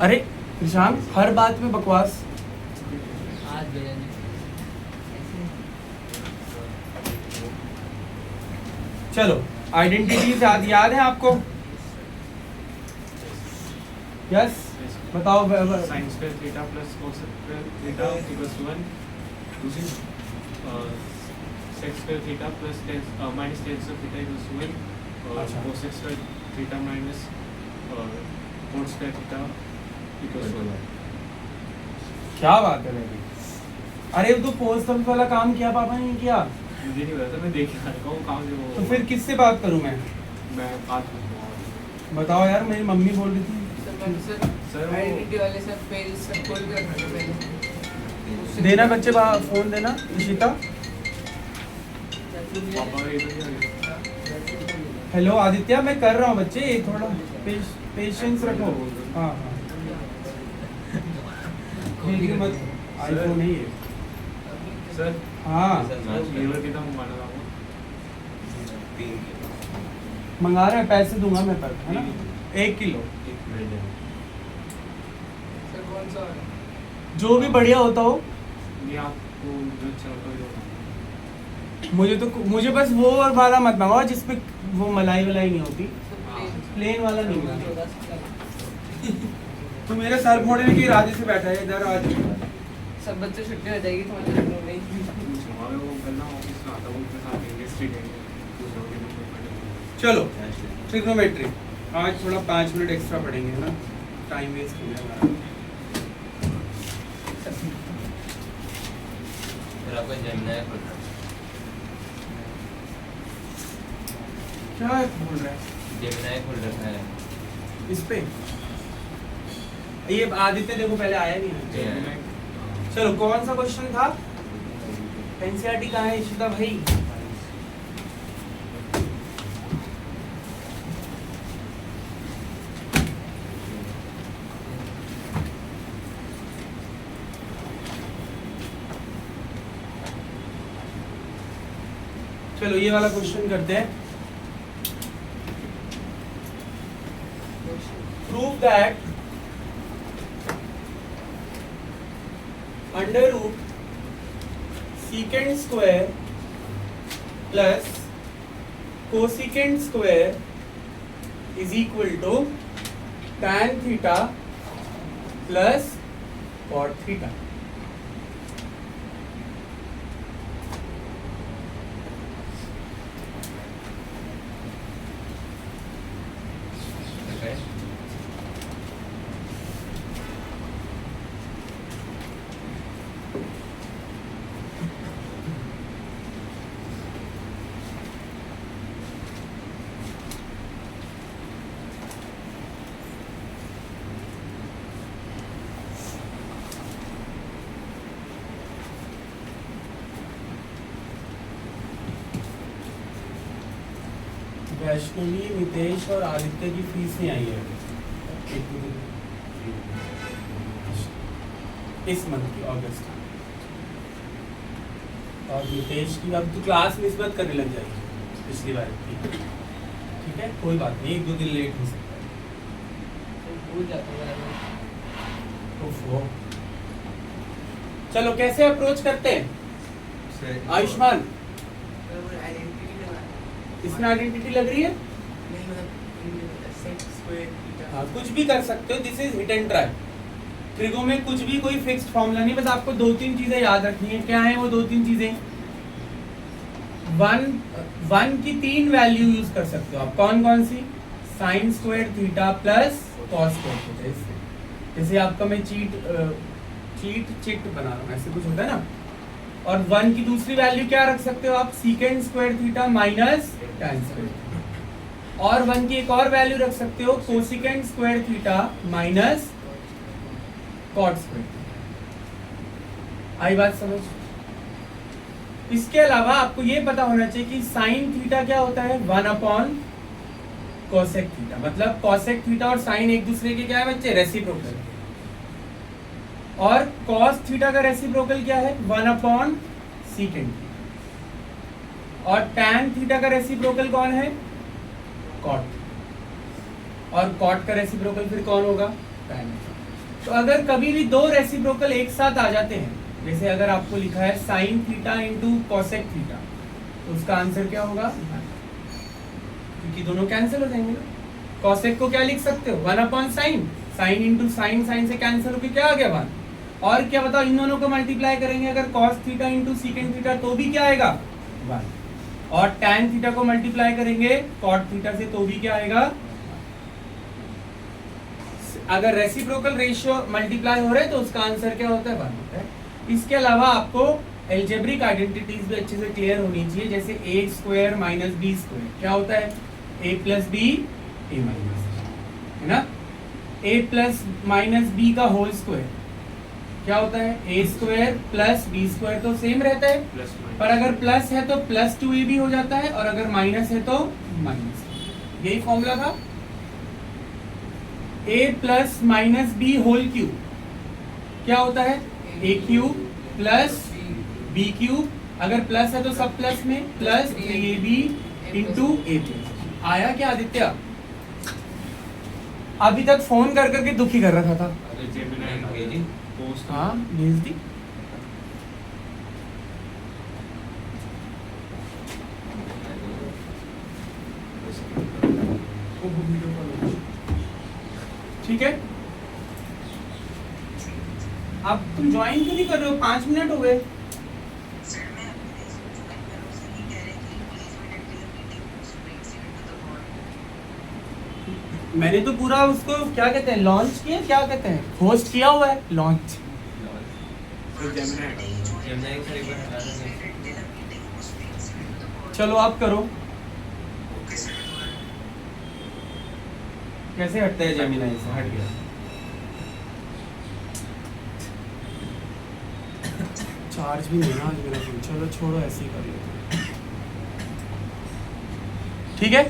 अरे निशांत, हर बात में बकवास। चलो आइडेंटिटीज याद है आपको? यस बताओ। sin square theta plus cos square theta equals to 1. दूसरी sec square theta plus minus tan square theta equals to 1. और cos square theta minus cot square theta equals to 1. क्या बात है बेबी। अरे तो पोस्ट ऑफिस वाला काम किया पापा ने किया? मुझे नहीं पता था, मैं देख रहा था काम जो वो। तो फिर किससे बात करूं मैं बात करूँगा। बताओ यार, मेरी मम्मी बोल रही थी। सर आइडेंटिटी वाले सब पेज सब खोल कर रखो पहले। देना बच्चे फोन देना। इशिता पापा हेलो आदित्य, मैं कर रहा हूँ बच्चे, थोड़ा पेशेंस रखो। हाँ हाँ मत, आईफोन नहीं है सर। हाँ लीवर कितना मंगाना था? मंगा रहे हैं, पैसे दूंगा मैं पर, है ना? 1 किलो सर कौन सा वाला? जो भी बढ़िया होता हो। ये आपको जो अच्छा होता है मुझे बस वो और वाला मत मंगाओ जिसपे वो मलाई वलाई नहीं होती। प्लेन वाला नहीं होगा। तो मेरे सर फोड़ने की इरादे से बैठा है इधर आज। सब बच्चे छुट्टी हो जाएगी तुम्हारे घर में नहीं। वो करना ऑफिस में आता है, वो उसके साथ इंडस्ट्री है। चलो ट्रिग्नोमेट्री आज थोड़ा 5 मिनट एक्स्ट्रा पढ़ेंगे, है ना? टाइम वेस्ट हो गया हमारा। क्या बोल रहा है? जेमिनाई खोल रखा है इस पे ये आदित्य देखो पहले आया नहीं है। चलो कौन सा क्वेश्चन था? एनसीईआरटी कहाँ है इशिता भाई? चलो ये वाला क्वेश्चन करते हैं। Prove that under root secant square plus cosecant square is equal to tan theta plus cot theta. Vaishnavi, Nitesh और आदित्य की फीस नहीं आई है इस मंथ की, अगस्त। और नितेश की अब तो क्लास मिस मत करने लग जाएगी पिछली बार की, ठीक है? कोई बात नहीं, 1-2 दिन लेट हो सकता है। भूल जाता हूँ। ओफो। चलो कैसे अप्रोच करते हैं आयुष्मान? इसमें आइडेंटिटी लग रही है? हाँ कुछ भी कर सकते हो, this is hit and try. Trigo में कुछ भी कोई फिक्स्ड फॉर्मूला नहीं, बस आपको 2-3 चीजें याद रखनी है। क्या है वो 2-3 चीजें? 1 की 3 वैल्यू यूज कर सकते हो आप। कौन कौन सी? Sine square theta plus cos square theta. जैसे आपका मैं चिट बना रहा हूँ, ऐसे कुछ होता है ना। और 1 की दूसरी वैल्यू क्या रख सकते हो आप? Secant square theta minus tan square. और 1 की एक और वैल्यू रख सकते हो, cosecant square theta minus cot square. आई बात समझ? इसके अलावा आपको ये पता होना चाहिए कि साइन थीटा क्या होता है? 1 अपॉन कोसेक थीटा। मतलब कोसेक थीटा और साइन एक दूसरे के क्या है बच्चे? रेसिप्रोकल। और कॉस थीटा का रेसिप्रोकल क्या है? 1 अपॉन सीकेंट। और टैन थीटा का रेसिप्रोकल कौन है? कॉट। और कॉट का रेसिप्रोकल फिर कौन होगा? टैन। तो अगर कभी भी दो रेसिप्रोकल एक साथ आ जाते हैं, जैसे अगर आपको लिखा है sine theta into cosec theta, तो उसका आंसर क्या होगा? क्योंकि दोनों कैंसिल हो जाएंगे ना। कॉसेक को क्या लिख सकते हो? 1 upon sine, sine into sine, sine से कैंसिल होकर क्या आ गया 1। और क्या बताओ, इन दोनों को मल्टीप्लाई करेंगे अगर cos theta into secant theta, तो भी क्या आएगा? 1। और टैन थीटा को मल्टीप्लाई करेंगे कॉट थीटा से, तो भी क्या आएगा? अगर रेसिप्रोकल रेशियो मल्टीप्लाई हो रहे हैं तो उसका आंसर क्या होता है? 1 होता है। इसके अलावा आपको एल्जेब्रिक आइडेंटिटीज भी अच्छे से क्लियर होनी चाहिए, जैसे a square minus B square क्या होता है? a plus B a minus, है ना? a प्लस माइनस बी का होल स्क्वायर क्या होता है? a square plus B square, तो सेम रहता है, प्लस पर अगर प्लस है तो प्लस 2ab हो जाता है, और अगर माइनस है तो माइनस। यही फॉर्मूला था। a plus minus B whole cube क्या होता है? a cube plus B cube, अगर प्लस है तो सब प्लस में, plus 3ab into a plus. आया क्या आदित्य? अभी तक फोन कर करके दुखी कर रखा था। पोस्ट हाँ भेज दी। ठीक है, अब तुम ज्वाइन क्यों नहीं कर रहे हो? 5 मिनट हो गए। मैंने तो पूरा उसको क्या कहते हैं, लॉन्च किया, क्या कहते हैं, होस्ट किया हुआ है, लॉन्च। चलो आप करो। कैसे हटता है जेमिनाई से? हट गया। चार्ज भी नहीं ना आज मेरा फोन। चलो छोड़ो, ऐसे ही कर लेते हैं। ठीक है,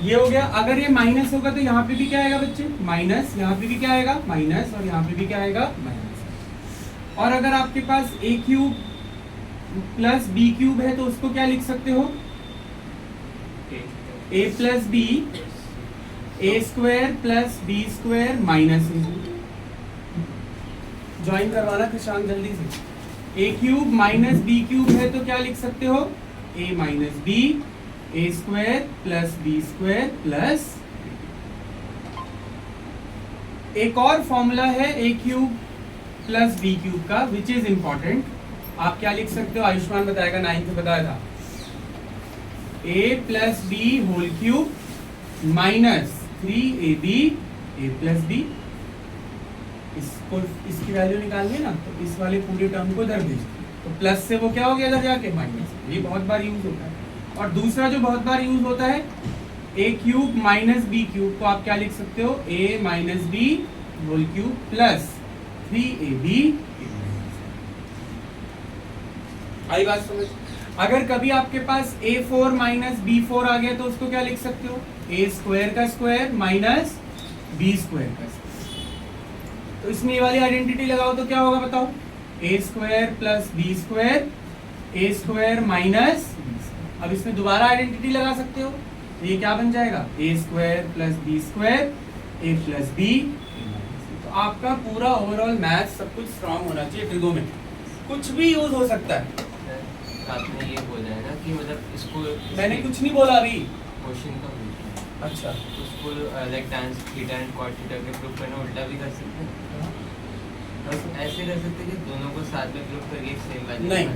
ये हो गया। अगर ये माइनस होगा तो यहाँ पे भी क्या आएगा बच्चे? माइनस। यहाँ पे भी क्या आएगा? माइनस। और यहाँ पे भी क्या आएगा? माइनस। और अगर आपके पास a cube plus B cube है तो उसको क्या लिख सकते हो? a plus B, A square plus B square minus A. Join करवाना कृषांक जल्दी से। a cube minus B cube है तो क्या लिख सकते हो? a minus B, A square plus B square plus, एक और फॉर्मूला है a cube plus B cube का, विच इज इंपॉर्टेंट। आप क्या लिख सकते हो? आयुष्मान बताएगा, 9th में बताया था। a plus B whole cube minus 3ab a plus B. इसको, इसकी वैल्यू निकालनी है ना, तो इस वाले पूरे टर्म को इधर भेज दो, तो प्लस से वो क्या हो गया इधर जाके? माइनस। ये बहुत बार यूज होता है। और दूसरा जो बहुत बार यूज होता है, a cube minus B cube को आप क्या लिख सकते हो? a minus B whole cube plus 3ab। आई बात समझ? अगर कभी आपके पास a4 माइनस b4 आ गया तो उसको क्या लिख सकते हो? a स्क्वायर का स्क्वायर माइनस b स्क्वायर का स्क्वायर। तो इसमें ये वाली आइडेंटिटी लगाओ तो क्या होगा बताओ? a square plus b square, a square minus. अब इसमें दोबारा आइडेंटिटी लगा सकते हो, तो ये क्या बन जाएगा? a square plus B square a plus B. तो आपका पूरा ओवरऑल मैथ सब कुछ स्ट्रांग होना चाहिए। ट्रिगोनोमेट्री कुछ भी यूज हो सकता है। आपने ये बोला है ना कि मतलब इसको मैंने कुछ नहीं बोला अभी। क्वेश्चन का पूछा अच्छा, उसको like tan theta and cot theta के प्रूफ करना उल्टा भी कर सकते हैं। बस ऐसे कर सकते हैं कि दोनों को साथ में प्रूफ करके एक सेम वैल्यू नहीं,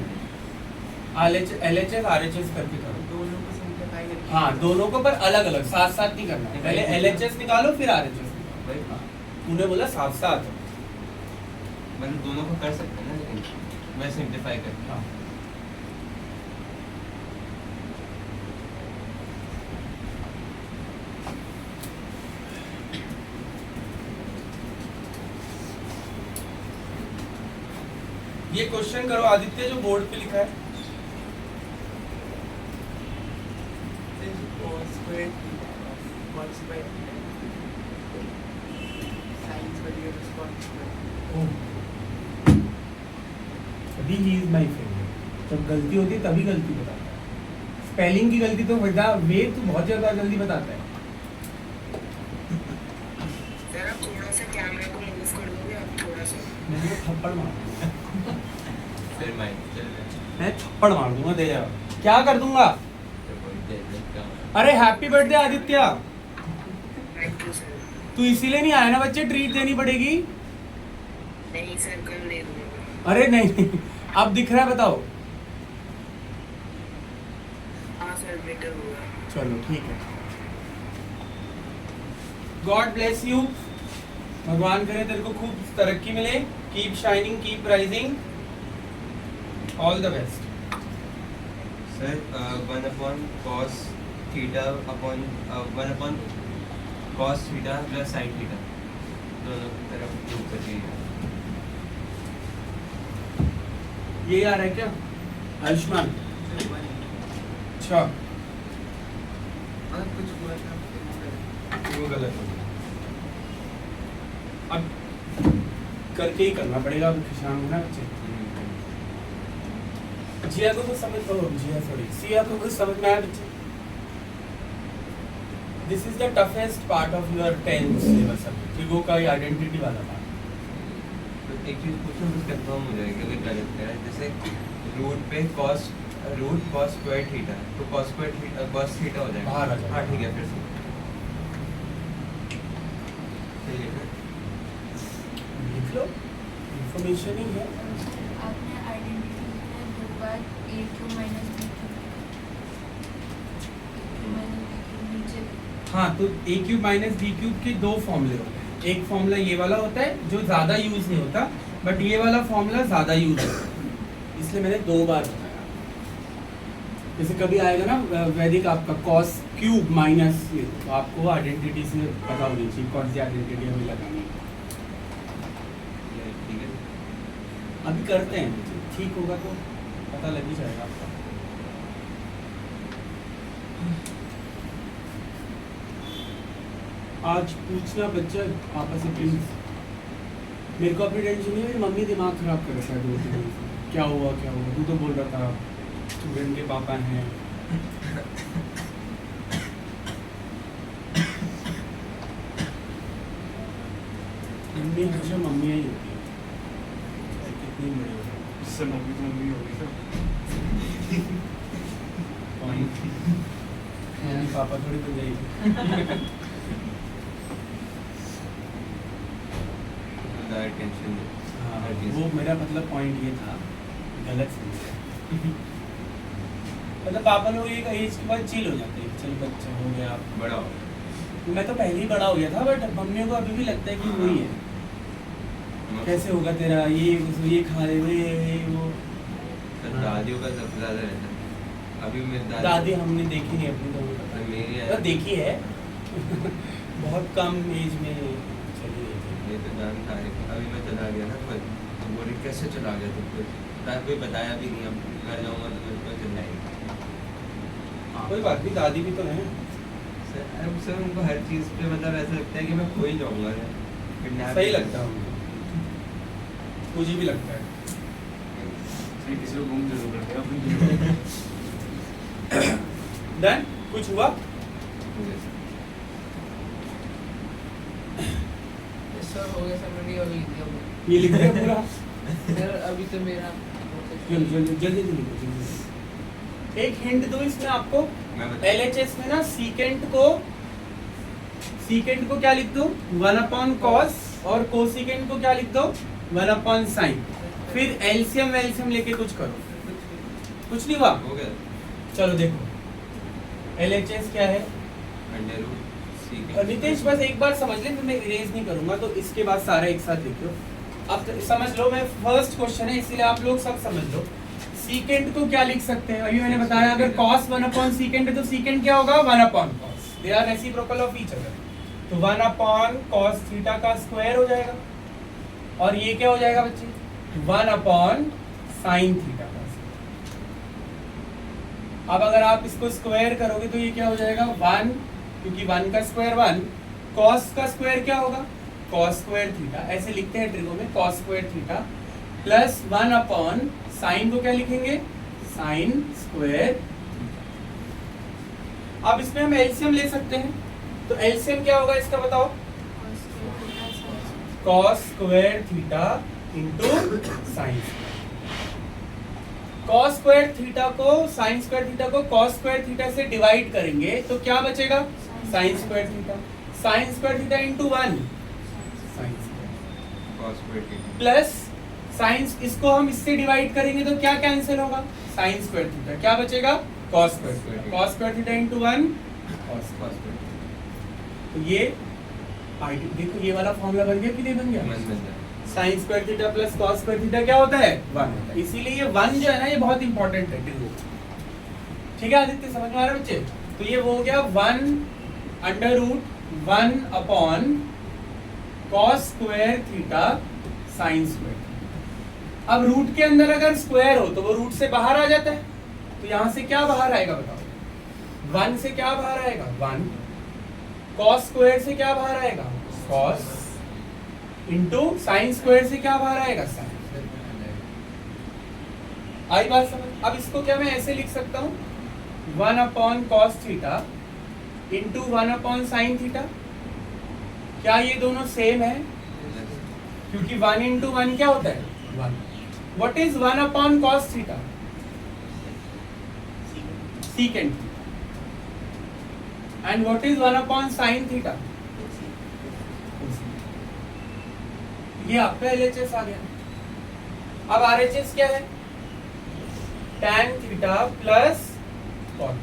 LHS RHS करके करो। दोनों को सिंपलीफाई करके। हाँ, दोनों को पर अलग अलग, साथ साथ नहीं करना है। पहले LHS निकालो फिर RHS निकालो। हाँ, तूने बोला साथ साथ। मतलब दोनों को कर सकते हैं ना, लेकिन मैं सिंपलीफाई करके। हाँ। ये क्वेश्चन करो आदित्य, जो बोर्ड पे लिखा है। अभी ही इज माय फेवरेट। जब गलती होती है तभी गलती बताता है। स्पेलिंग की गलती तो वेद तो बहुत ज्यादा जल्दी बताता है। तेरा सा कैमरा को मूव कर दोगे आप थोड़ा सा? मैंने तो थप्पड़ मार दूंगा। फिर माइक चल रहा मैं थप्पड़ मार दूंगा, दे जाओ। क्या कर दूंगा? है अरे happy birthday Aditya. Thank you sir. तू इसीलिए नहीं आया ना बच्चे, ट्रीट देनी पड़ेगी। नहीं सर, कल दे दूंगा। अरे नहीं, अब दिख रहा है, बताओ। हाँ सर, बेटर होगा। चलो ठीक है। God bless you. भगवान करे तेरे को खूब तरक्की मिले। Keep shining, keep rising. All the best. Sir 1/cos theta upon 1/cos theta plus sin theta दोनों तरफ प्रूव कर दीजिए। ये आ रहा है क्या आयुष्मान? अच्छा, वो गलत हो गया। अब करके ही करना पड़ेगा, अब शाम है ना बच्चे। जिया को कुछ समझ सिया को कुछ समझ में आया बच्चे? This is the toughest part of your 10th syllabus subject, trigo का आइडेंटिटी वाला पार्ट। तो एक चीज़ पूछना, कुछ कंफर्म हो जाएगा अगर गलत करा है। जैसे रूट पे cos स्क्वायर थीटा है तो cos थीटा हो जाएगा। बाहर आ जाएगा। हाँ ठीक है, फिर से सही है ना? लिख लो, इंफॉर्मेशन ही है। आपने आइडेंटिटी में दो बार a cube minus b cube नीचे। हाँ, तो a cube minus B cube के दो फॉर्मूले होते हैं। एक फॉर्मूला ये वाला होता है जो ज़्यादा यूज़ नहीं होता, बट ये वाला फॉर्मूला ज़्यादा यूज़ होता है, इसलिए मैंने दो बार बताया। जैसे कभी आएगा ना वैदिक आपका cos क्यूब माइनस, तो आपको आइडेंटिटी से पता होनी चाहिए कौन सी आइडेंटिटी हमें लगानी है। ये ठीक है। अभी करते हैं, ठीक होगा तो पता लग ही जाएगा आपका। आज पूछना बच्चा आपस में प्लीज। मेरे को अपनी टेंशन नहीं है, मेरी मम्मी दिमाग खराब कर रखा है 2 दिन से। क्या हुआ तू तो बोल रहा था स्टूडेंट के पापा हैं। मम्मी हमेशा मम्मी ही होती है, चाहे कितनी बड़ी हो। इससे मम्मी तो मम्मी होगी ना। मम्मी पापा थोड़ी तो जाएगी। टेंशन हाँ, वो मेरा मतलब पॉइंट ये था, गलत समझा। मतलब पापा लोग एक एज के बाद चिल हो जाते हैं, चल बच्चा हो गया। बड़ा हो मैं तो पहले ही बड़ा हो गया था, बट मम्मियों को अभी भी लगता है कि वही है। कैसे होगा तेरा ये खा ले ये वो। दादियों का सबसे ज्यादा रहता है। अभी मेरी दादी हमने देखी नहीं अपनी, तो हमें पता नहीं। मेरी मतलब देखी है बहुत कम एज में चली गई थी। ये तो जान था। अभी मैं चला गया ना तो बोले कैसे चला गया तो कोई बताया भी नहीं। अब घर जाऊंगा तो मेरे को चिल्लाएंगे। कोई बात नहीं, दादी भी तो है। सर उनको हर चीज़ पे मतलब ऐसा लगता है कि मैं खो ही जाऊंगा। सही लगता है उनको, मुझे भी लगता है। सही, किसी को घूम जरूर करते हैं अपनी। डन, कुछ हुआ? सर हो गया सर, मैंने ये लिख दिया। ये लिख दिया पूरा? सर अभी तो मेरा जल्दी लिखो जल्दी। एक हिंट दो इसमें आपको। LHS में ना सीकेंट को क्या लिख दो? 1/cos, और कोसीकेंट को क्या लिख दो? 1/sin। फिर एलसीएम लेके कुछ करो। कुछ नहीं हुआ? हो गया। चलो देखो, LHS क्या है? नितेश बस एक बार समझ ले, फिर मैं इरेज नहीं करूंगा, तो इसके बाद सारा एक साथ लिखो। अब तो समझ लो, मैं फर्स्ट क्वेश्चन है इसीलिए आप लोग सब समझ लो। सीकेंट को क्या लिख सकते हैं? अभी मैंने बताया, अगर cos 1/secant है तो सीकेंट क्या होगा? 1/cos। They are reciprocal of each other. तो 1/cos थीटा का स्क्वायर हो जाएगा, और ये क्या हो जाएगा बच्चे? 1/sin थीटा का स्क्वायर। अब अगर आप इसको स्क्वायर करोगे तो ये क्या हो जाएगा? 1, क्योंकि 1 का स्क्वायर 1। cos का स्क्वायर क्या होगा? cos स्क्वायर थीटा, ऐसे लिखते हैं ट्रिगो में, cos square theta plus 1/sin को क्या लिखेंगे? sin square. अब इसमें हम एलसीएम ले सकते हैं, तो एलसीएम क्या होगा इसका बताओ? Cos square theta into sine. Cos square theta को साइन स्क्वायर थीटा को कॉस स्क्वायर थीटा से डिवाइड करेंगे तो क्या बचेगा? Sine square theta. Sine square theta into 1 sine cos square theta plus sine, इसको हम इससे डिवाइड करेंगे तो क्या कैंसिल होगा? Sine square theta. क्या बचेगा? Cos square theta. Cos square theta into 1 cos square theta तो ये देखो ये वाला फॉर्मूला बन गया कि नहीं बन गया? बन जाए sign square theta plus cos square theta क्या होता है? 1 होता है। इसीलिए ये 1 जो है ना ये बहुत इंपॉर्टेंट है डिग्री। ठीक है आदित्य, समझ में आ रहा है बच्चे? तो ये वो हो गया 1 under root 1 upon cos square theta sine square. अब रूट के अंदर अगर स्क्वायर हो तो वो रूट से बाहर आ जाता है, तो यहां से क्या बाहर आएगा बताओ? 1 से क्या बाहर आएगा? 1। कॉस स्क्वायर से क्या बाहर आएगा? कॉस इंटू साइन स्क्वायर से क्या बाहर आएगा? साइन। आई बात समझ? अब इसको क्या मैं ऐसे लिख सकता हूँ 1 upon cos theta into 1 upon sine theta. क्या ये दोनों सेम है? क्योंकि 1 इंटू 1 क्या होता है? 1। What is 1 upon cos theta? Secant theta. And what is 1 upon sine theta? ये आपका LHS आ गया। अब RHS क्या है? tan theta plus cot।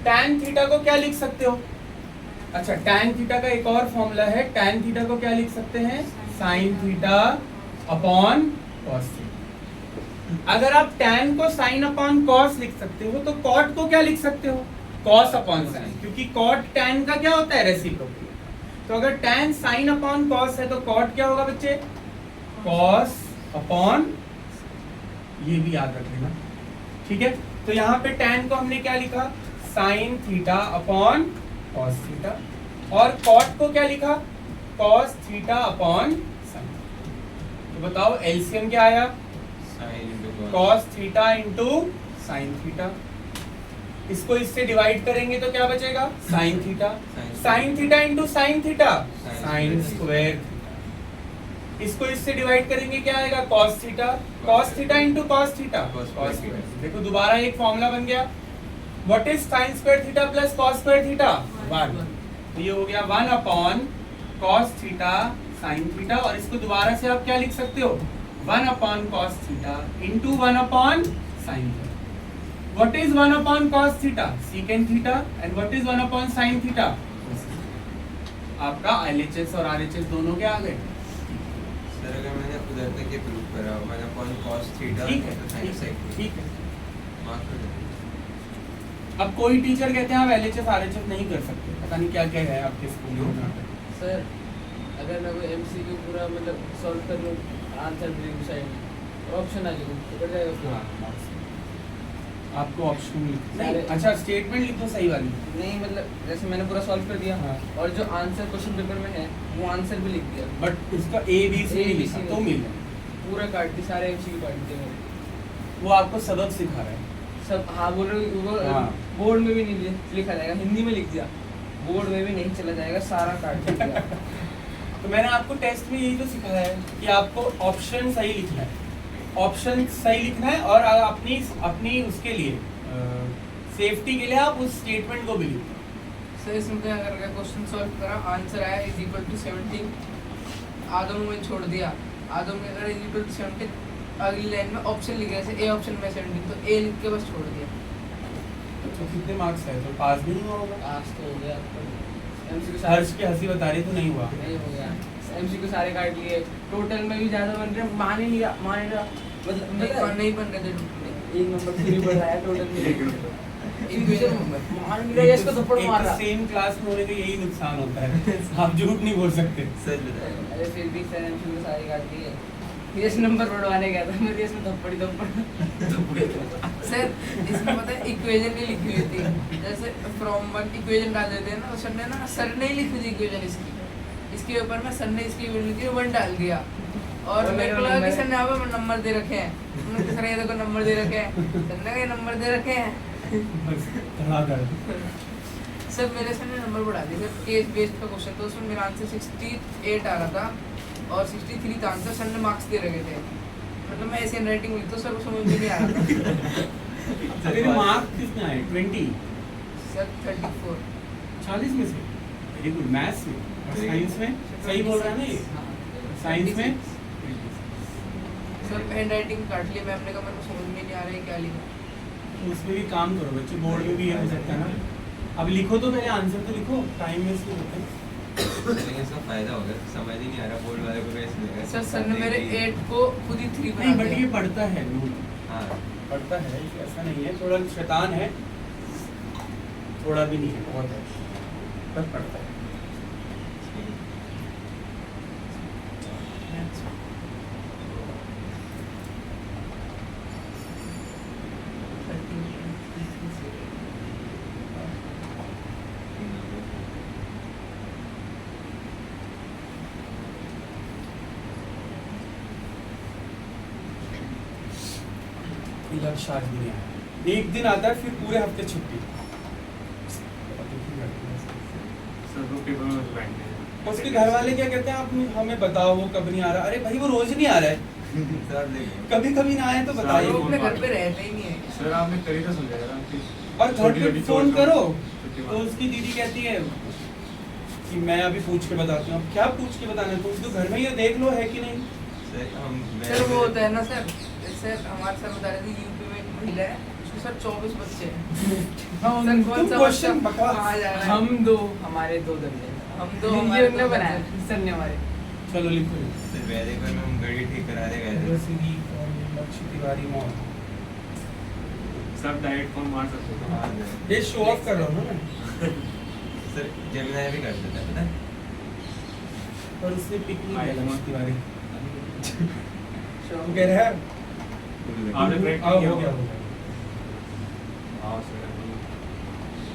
tan theta को क्या लिख सकते हो? अच्छा, tan थीटा का एक और फॉर्मूला है। tan थीटा को क्या लिख सकते हैं? sin theta upon cos theta. अगर आप tan को sin अपॉन cos लिख सकते हो तो cot को क्या लिख सकते हो? cos अपॉन sin, क्योंकि cot tan का क्या होता है? रेसिप्रोकल। तो अगर tan sin अपॉन cos है तो cot क्या होगा बच्चे? cos अपॉन, ये भी याद रख लेना। ठीक है, तो यहाँ पे tan को हमने क्या लिखा? sin theta upon cos theta. और cot को क्या लिखा? cos theta upon sin। तो बताओ एलसीएम क्या आया? sin into cos theta into sin theta. इसको इससे डिवाइड करेंगे तो क्या बचेगा? sin theta. sin theta into sin theta sin square theta. इसको इससे डिवाइड करेंगे क्या आएगा? cos theta. cos theta into cos theta cos theta. देखो दोबारा एक फॉर्मूला बन गया। What is sin square theta plus cos square theta? 1। तो ये हो गया 1 upon cos theta sin theta. और इसको दोबारा से आप क्या लिख सकते हो? 1 upon cos theta into 1 upon sin theta. What is 1 upon cos theta? Secant theta. And what is 1 upon sin theta? आपका LHS और RHS दोनों के आ गए। सर अगर मैंने उधर तक ये प्रूव करा 1 upon cos theta ठीक है, तो sin ठीक है, sec ठीक है। मार्क कर दो। अब कोई टीचर कहते हैं आप LHS RHS नहीं कर सकते, पता नहीं क्या क्या है आपके स्कूल में। सर अगर मैं कोई MCQ पूरा मतलब सॉल्व कर लूँ, आंसर भी साइड ऑप्शन आ जाए तो कर जाएगा उसमें। आपको ऑप्शन नहीं, सारे- अच्छा स्टेटमेंट लिखो सही वाली। नहीं मतलब जैसे मैंने पूरा सॉल्व कर दिया हाँ। और जो आंसर क्वेश्चन पेपर में है वो आंसर भी लिख दिया, बट उसका ABC नहीं लिखा तो मिल जाए। पूरा काट दी, सारे MCQ काट दिए मैंने वो आपको सबक सिखा रहा है। सब। हाँ बोल रहे हो, वो हाँ। बोर्ड में भी नहीं लिखा जाएगा, हिंदी में लिख दिया, बोर्ड में भी नहीं चला जाएगा, सारा काट दिया। तो मैंने आपको टेस्ट में यही तो सिखाया है कि आपको ऑप्शन सही लिखना है, ऑप्शन सही लिखना है। और अपनी अपनी उसके लिए सेफ्टी के लिए आप उस स्टेटमेंट को भी लिखो। सर इसमें क्या कर रहा है? क्वेश्चन सॉल्व करा, आंसर आया इज इक्वल टू 17। आधों में छोड़ दिया, आधों में अगर इज इक्वल टू 17, अगली लाइन में ऑप्शन लिखा है, ए ऑप्शन में 17, तो ए लिख के बस छोड़ दिया। तो कितने मार्क्स है? तो पास भी नहीं हुआ होगा। आज तो हो गया, MCQ हर्ष की हंसी बता रही तो नहीं हुआ। नहीं हो गया, MCQ सारे काट लिए, टोटल में भी ज़्यादा बन रहे, मान ही लिया, मतलब नहीं बन रहे थे टोटल। एक नंबर फ्री बढ़ रहा है टोटल में। इक्वेशन नंबर मान नहीं रहा, इसको थप्पड़ मार रहा। सेम क्लास में होने का यही नुकसान होता है, आप झूठ नहीं बोल सकते। सच बताया अरे फिर भी सर MCQ सारे काट दिए। रेस नंबर बढ़वाने गया था मैं, रेस में थप्पड़ सर इसमें पता है इक्वेशन नहीं लिखी हुई थी, जैसे फ्रॉम 1 इक्वेशन डाल देते हैं ना, सर ने ना सर नहीं लिखी थी इक्वेशन इसके ऊपर में, सर ने इसकी लिखी 1 डाल दिया। और मेरे को लगा कि सर ने यहाँ पे नंबर दे रखे हैं, उन्होंने कहा, सर ये देखो नंबर दे रखे हैं, सर ने कहा ये नंबर दे रखे हैं। बस धड़ाधड़। सर मेरे से नंबर बढ़ा दिए सर, केस बेस्ड का क्वेश्चन था, उसमें मेरा आंसर 68 आ रहा था और 63 था आंसर, सर ने मार्क्स दे रखे थे। मतलब मैं ऐसे हैंडराइटिंग लिखता हूँ, सर को समझ में नहीं आ रहा था। तेरे मार्क्स कितने आए? 20? सर 34। 40 में से? Very good. मैथ्स में और साइंस में? सही बोल रहा है ना ये? साइंस में? सर हैंडराइटिंग काट ली मैम ने कहा, मेरे को समझ में नहीं आ रहा है क्या लिखा। तो उसमें भी काम करो बच्चे, बोर्ड में भी ये हो सकता है ना। अब लिखो तो पहले, आंसर तो लिखो, टाइम वेस्ट नहीं होता है। लेकिन इसका फायदा होगा, समझ ही नहीं आ रहा बोर्ड वाले को कैसे देगा। सर ने मेरे 8 को खुद ही 3 बना नहीं बट दिया। ये पढ़ता है नोट, हाँ पढ़ता है, ऐसा नहीं है। थोड़ा शैतान है, थोड़ा भी नहीं है, बहुत है, पर पढ़ता है। लक्ष्य आज भी नहीं आया, एक दिन आता है फिर पूरे हफ्ते छुट्टी। सर वो पेपर में बैठ गए। उसके घर वाले क्या कहते हैं, आप हमें बताओ वो कब नहीं आ रहा। अरे भाई वो रोज नहीं आ रहा है, सर देखो कभी कभी ना आए तो वो बताइए। अपने घर पे रहते ही नहीं है। सर आपने तरीका समझाया था कि और घर पे छोटी-छोटी फोन चोट- करो छुट्टी तो मार- उसकी दीदी कहती है कि मैं अभी पूछ के बताती हूँ। अब क्या पूछ के बताना है, तुम तो घर में ही हो, देख लो है कि नहीं। सर वो होता है ना सर, जैसे हमारे सर बता रहे थे यूपी में एक महिला है, उसके सर 24 बच्चे हैं। सर कौन तुम सा क्वेश्चन बच्चा बकवास। कहाँ जा रहा है? हम दो हमारे दो दंडे, हम दो ये हमारे उनने दो बनाया बच्चे। सर ने हमारे। चलो लिखो। सर वैदिक में हम गाड़ी ठीक कराने गए थे। लक्ष्य तिवारी मौत। सब डाइट कौन मार सकते थे? हाँ, सर। ये शो ऑफ कर रहा हूँ ना मैं। सर जेमिनाई भी कर देता है पता है? और उसने पिक नहीं किया आयुष्मान। लक्ष्य तिवारी। वो कह रहा है आपने break आओ, किया हो गया, होगा। हो गया। हाँ सर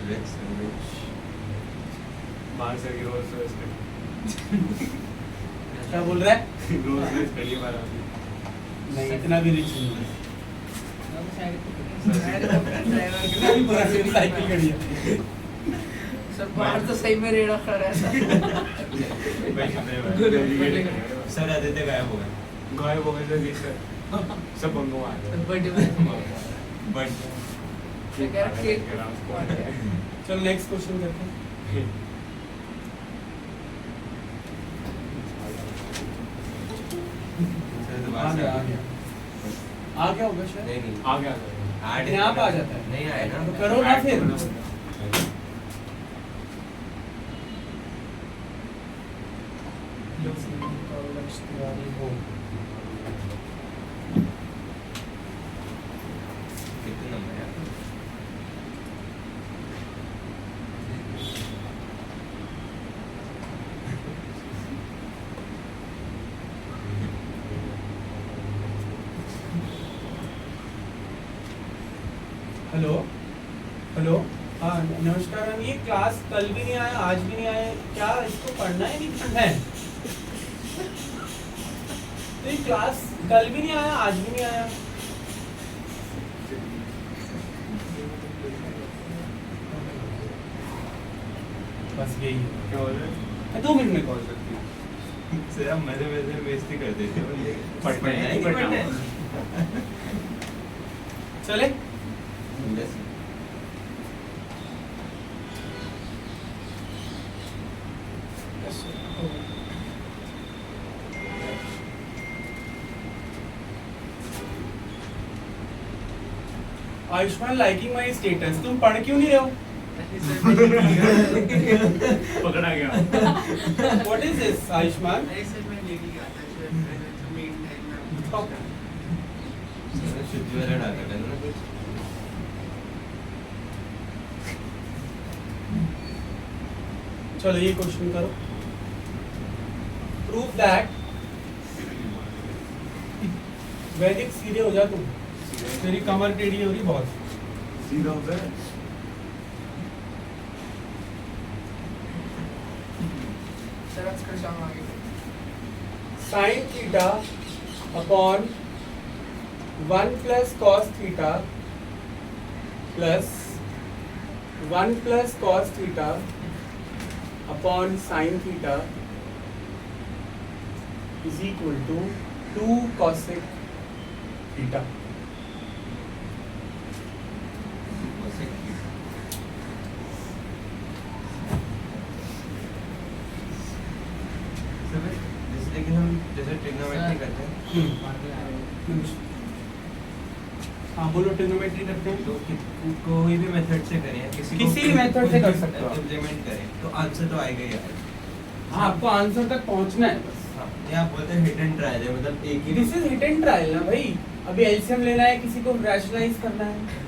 Rich, rich. बाहर से रोज रोज क्या बोल रहा है? रोज रोज पहली बार आती नहीं इतना भी रिच नहीं है। ड्राइवर इतना भी बुरा नहीं, साइकिल खड़ी है। सर बाहर तो सही में रेड़ा खड़ा रहता है। सर आदित्य गायब हो गए। गायब हो गए थे सर, सब बंगों आ गए। बर्थडे बट मैं कह रहा केक चलो नेक्स्ट क्वेश्चन करते हैं। सर तो आ गया, आ गया, आ गया होगा शायद। नहीं नहीं आ गया सर। ऐड अपने आप आ जाता है। नहीं आया ना तो करो ना फिर। लक्ष्य तिवारी हो। कितने नंबर है आपके? हेलो हेलो, हाँ नमस्कार मैम, ये क्लास कल भी नहीं आया, आज भी नहीं आया, क्या इसको पढ़ना है नहीं पढ़ना है? तो ये क्लास कल भी नहीं आया, आज भी नहीं आया। बस यही है। क्या बोल रहे हैं? मैं 2 मिनट में कॉल करती हूँ। सर आप मजे मजे में बेइज्जती कर देते हो ये पढ़ना है, नहीं पढ़ना पढ़ना है। है। चले Yes. Ayushman liking my status, तुम पढ़ क्यों नहीं रहे हो? पकड़ा गया। What is this Ayushman? Sir शुद्धि वाला डाल कर ना कुछ चलो ये क्वेश्चन करो। प्रूव दैट, वैदिक सीधे हो जा तुम, तेरी कमर टेढ़ी हो रही बहुत। सीधा हो गया। सर आजकल शाम आ गई। Sine theta upon 1 plus cos theta plus 1 plus cos theta upon sine theta is equal to 2 cosec theta. लेकिन हम जैसे ट्रिग्नोमेट्री करते हैं हाँ बोलो, ट्रिग्नोमेट्री करते हैं तो कोई भी मेथड से करें या किसी भी मेथड से कर सकते हो आप। इम्प्लीमेंट करें तो आंसर तो आएगा ही आएगा। हाँ, आपको आंसर तक पहुंचना है बस। हाँ, ये आप बोलते हैं हिट एंड ट्रायल है, मतलब एक ही this is hit and trial ना भाई। अभी एलसीएम लेना है, किसी को रैशनलाइज करना है।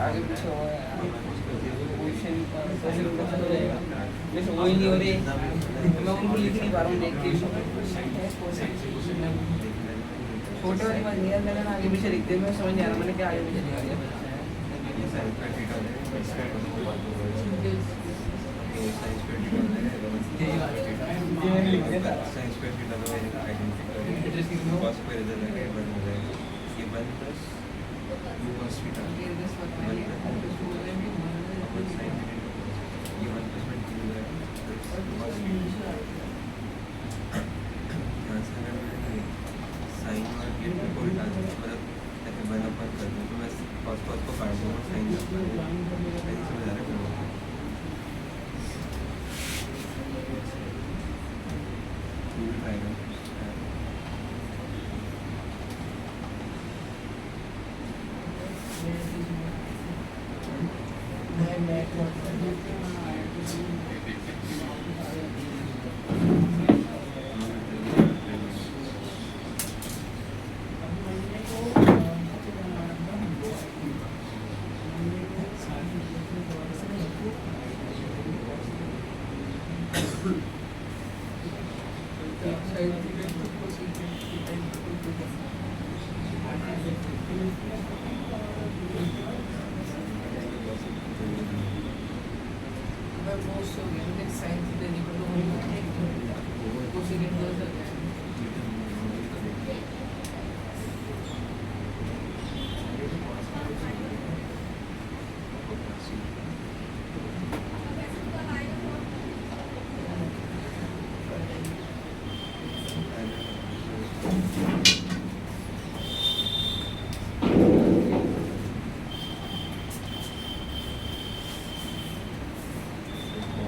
आगे पीछे हो क्वेश्चन हो जाएगा जैसे वही नहीं हो रही मैं उनको लिख नहीं पा रहा हूँ देख के छोटे वाली बात नहीं है आगे पीछे लिखते मैं समझ नहीं आ रहा मैंने क्या आगे पीछे लिखा साइन और गेट में कोई डाल मतलब ऐसे बना पर कर दूँ तो मैं कॉस कॉस को काट दूँगा साइन ऐसे समझ आ रहा है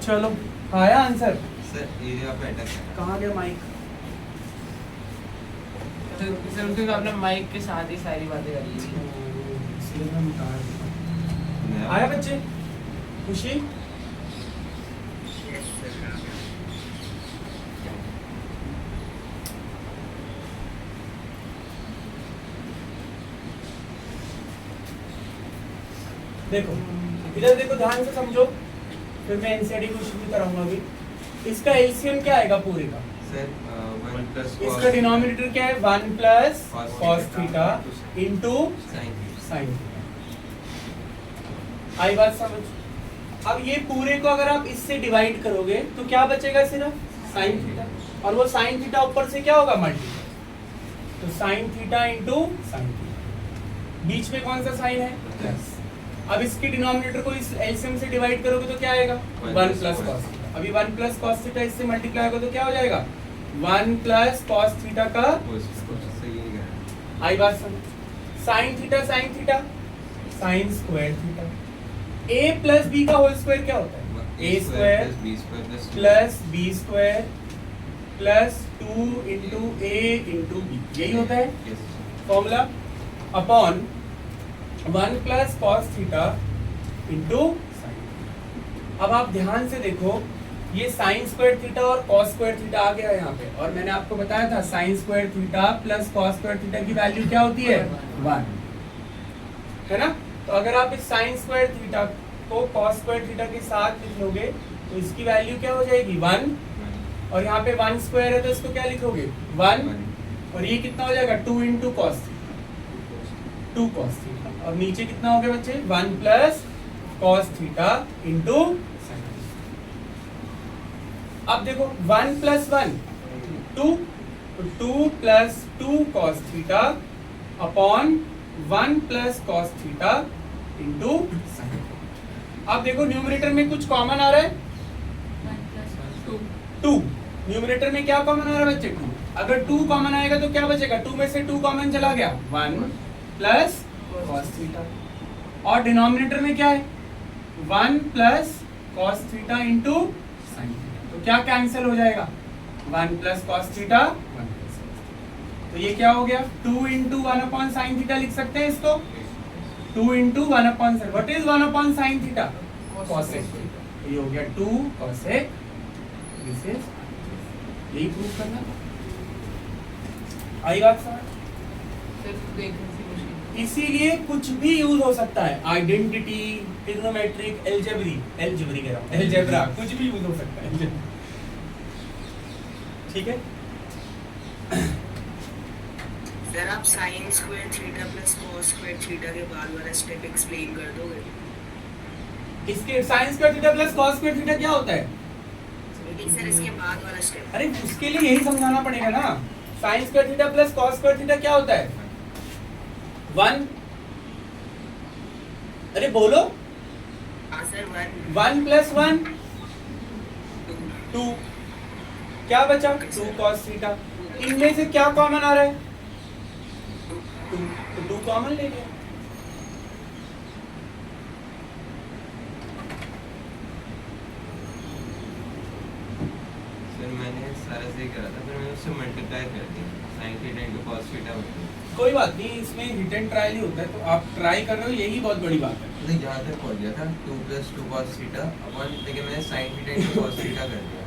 चलो आया आंसर। सर एरिया पे अटैक है कहाँ गया माइक? तो क्योंकि आपने माइक के साथ ही सारी बातें कर ली थी इसलिए मैं उतार दिया। नया आया बच्चे? खुशी? यस सर देखो इधर देखो ध्यान से समझो, फिर मैं एनसीईआरटी क्वेश्चन भी कराऊंगा अभी। इसका एलसीएम क्या आएगा पूरे का? सर 1 प्लस इसका डिनोमिनेटर क्या है? 1 plus cos theta into sine sin theta. आई बात समझ? अब ये पूरे को अगर आप इससे डिवाइड करोगे तो क्या बचेगा? सिर्फ sin थीटा, और वो sin थीटा ऊपर से क्या होगा? मल्टीप्लाई। तो sin theta into sin theta, बीच में कौन सा साइन है? प्लस। अब इसके डिनोमिनेटर को इस एलसीएम से डिवाइड करोगे तो क्या आएगा? 1 प्लस cos थीटा। अभी 1 प्लस cos थीटा इससे मल्टीप्लाई होगा तो क्या हो जाएगा? 1 प्लस cos थीटा का सही है। आई बात समझ? sin theta sin square theta. a plus b का होल स्क्वायर क्या होता है? a square plus b square plus 2 into a into b, यही होता है formula. Upon 1 plus cos theta into sign. अब आप ध्यान से देखो, ये साइन स्क्वायर थीटा और कॉस स्क्वायर थीटा आ गया यहाँ पे, और मैंने आपको बताया था sign square theta plus cos square theta की वैल्यू क्या होती है 1, है ना। तो अगर आप इस साइन स्क्वायर थीटा को कॉस स्क्वायर थीटा के साथ लिख लोगे तो इसकी वैल्यू क्या हो जाएगी 1, और यहाँ पे 1 स्क्वायर है तो इसको क्या लिखोगे 1, और ये कितना हो जाएगा 2 इंटू कॉस, 2 कॉस थीटा, और नीचे कितना हो गया बच्चे 1 plus cos theta into sign. अब देखो 1 प्लस 1 2, तो 2 plus 2 cos theta upon 1 plus cos theta into sign. अब देखो न्यूमरेटर में कुछ कॉमन आ रहा है 1 plus 2, न्यूमरेटर में क्या कॉमन आ रहा है बच्चे 2, अगर 2 कॉमन आएगा तो क्या बचेगा, 2 में से 2 कॉमन चला गया 1 प्लस कॉस थीटा, और डिनोमिनेटर में क्या है 1 plus cos theta into sign theta, तो क्या कैंसिल हो जाएगा 1 प्लस कॉस थीटा 1 प्लस, तो ये क्या हो गया 2 इंटू 1 अपॉन साइन थीटा लिख सकते हैं इसको, 2 into 1 upon sign, what is 1 upon sine theta cosec, तो ये हो गया 2 कॉसेक, दिस इज, यही प्रूव करना था। आई बात समझ। सिर्फ देखने से मुश्किल। इसीलिए कुछ भी यूज हो सकता है, आइडेंटिटी, ट्रिग्नोमेट्रिक, एलजेब्री कह रहा हूं, एलजेब्रा, कुछ भी यूज हो सकता है, ठीक है। सर आप sign square theta plus cos square theta के बाद वाला स्टेप एक्सप्लेन कर दोगे? इसके sign square theta plus cos square theta क्या होता है, नहीं सर इसके बाद वाला स्टेप। अरे उसके लिए यही समझाना पड़ेगा ना, sign square theta plus cos square theta क्या होता है 1, अरे बोलो हाँ सर 1 प्लस 1 2, क्या बचा 2 कॉस थीटा, इनमें से क्या कॉमन आ रहा है 2, तो 2 कॉमन ले लिया। सर मैंने सारा सही करा था, फिर मैंने उससे मल्टीप्लाई कर दिया, sine theta into cos theta बन गया। कोई बात नहीं, इसमें हिट एंड ट्रायल ही होता है, तो आप ट्राई कर रहे हो, यही बहुत बड़ी बात है। नहीं यहाँ तक पहुँच गया था 2 प्लस 2 कॉस थीटा अपन, लेकिन मैंने sine theta into cos theta कर दिया,